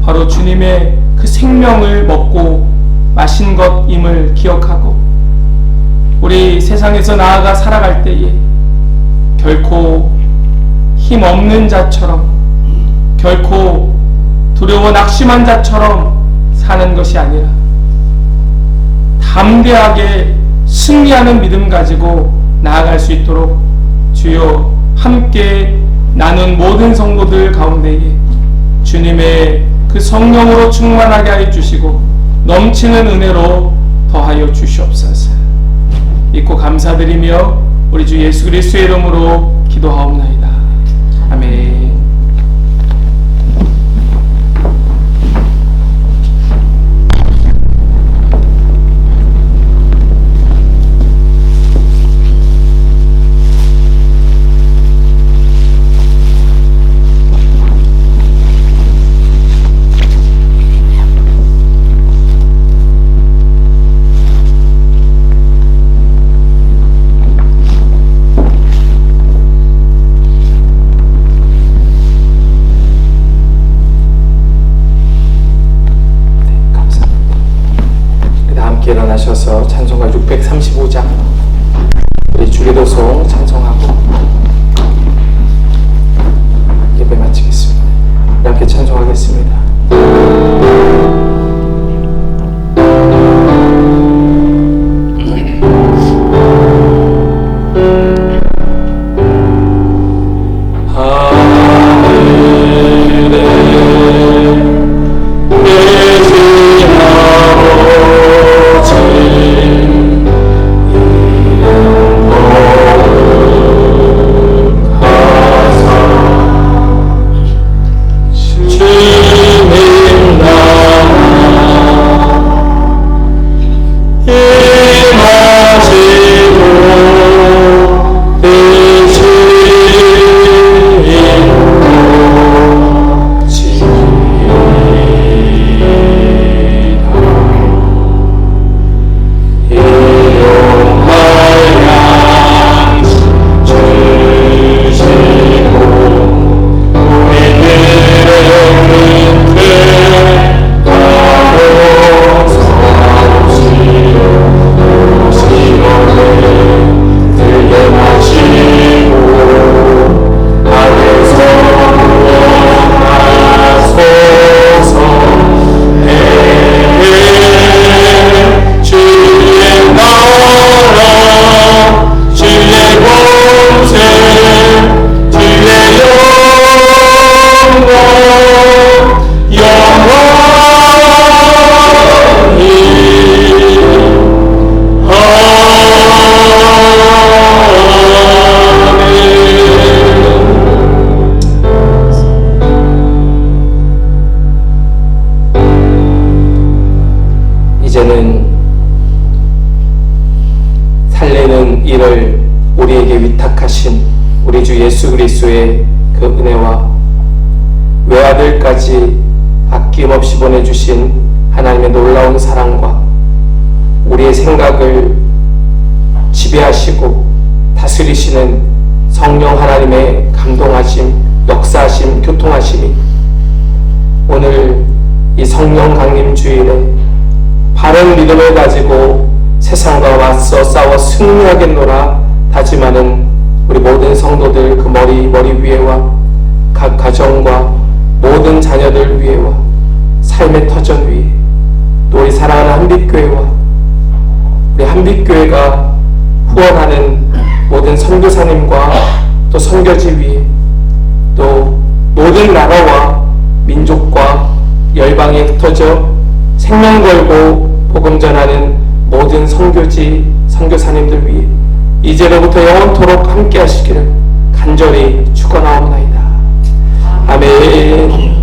바로 주님의 그 생명을 먹고 마신 것임을 기억하고 우리 세상에서 나아가 살아갈 때에 결코 힘없는 자처럼 결코 두려워 낙심한 자처럼 사는 것이 아니라 담대하게 승리하는 믿음 가지고 나아갈 수 있도록 주여 함께 나눈 모든 성도들 가운데에 주님의 그 성령으로 충만하게 하여 주시고 넘치는 은혜로 더하여 주시옵소서. 믿고 감사드리며 우리 주 예수 그리스도의 이름으로 기도하옵나이다. 아멘. 일어나셔서 찬송가 635장 우리 주기도송 찬송하고 예배 마치겠습니다. 함께 찬송하겠습니다. 일을 우리에게 위탁하신 우리 주 예수 그리스도의 그 은혜와 외아들까지 아낌없이 보내주신 하나님의 놀라운 사랑과 우리의 생각을 지배하시고 다스리시는 성령 하나님의 감동하심, 역사하심, 교통하심이 오늘 이 성령 강림 주일에 바른 믿음을 가지고 세상과 맞서 싸워 승리하겠노라 다짐하는 우리 모든 성도들 그 머리 위에와 각 가정과 모든 자녀들 위에와 삶의 터전 위에 또 우리 사랑하는 한빛교회와 우리 한빛교회가 후원하는 모든 선교사님과 또 선교지 위에 또 모든 나라와 민족과 열방에 흩어져 생명 걸고 복음 전하는 모든 선교지 선교사님들 위해 이제로부터 영원토록 함께 하시기를 간절히 축원하옵나이다. 아멘.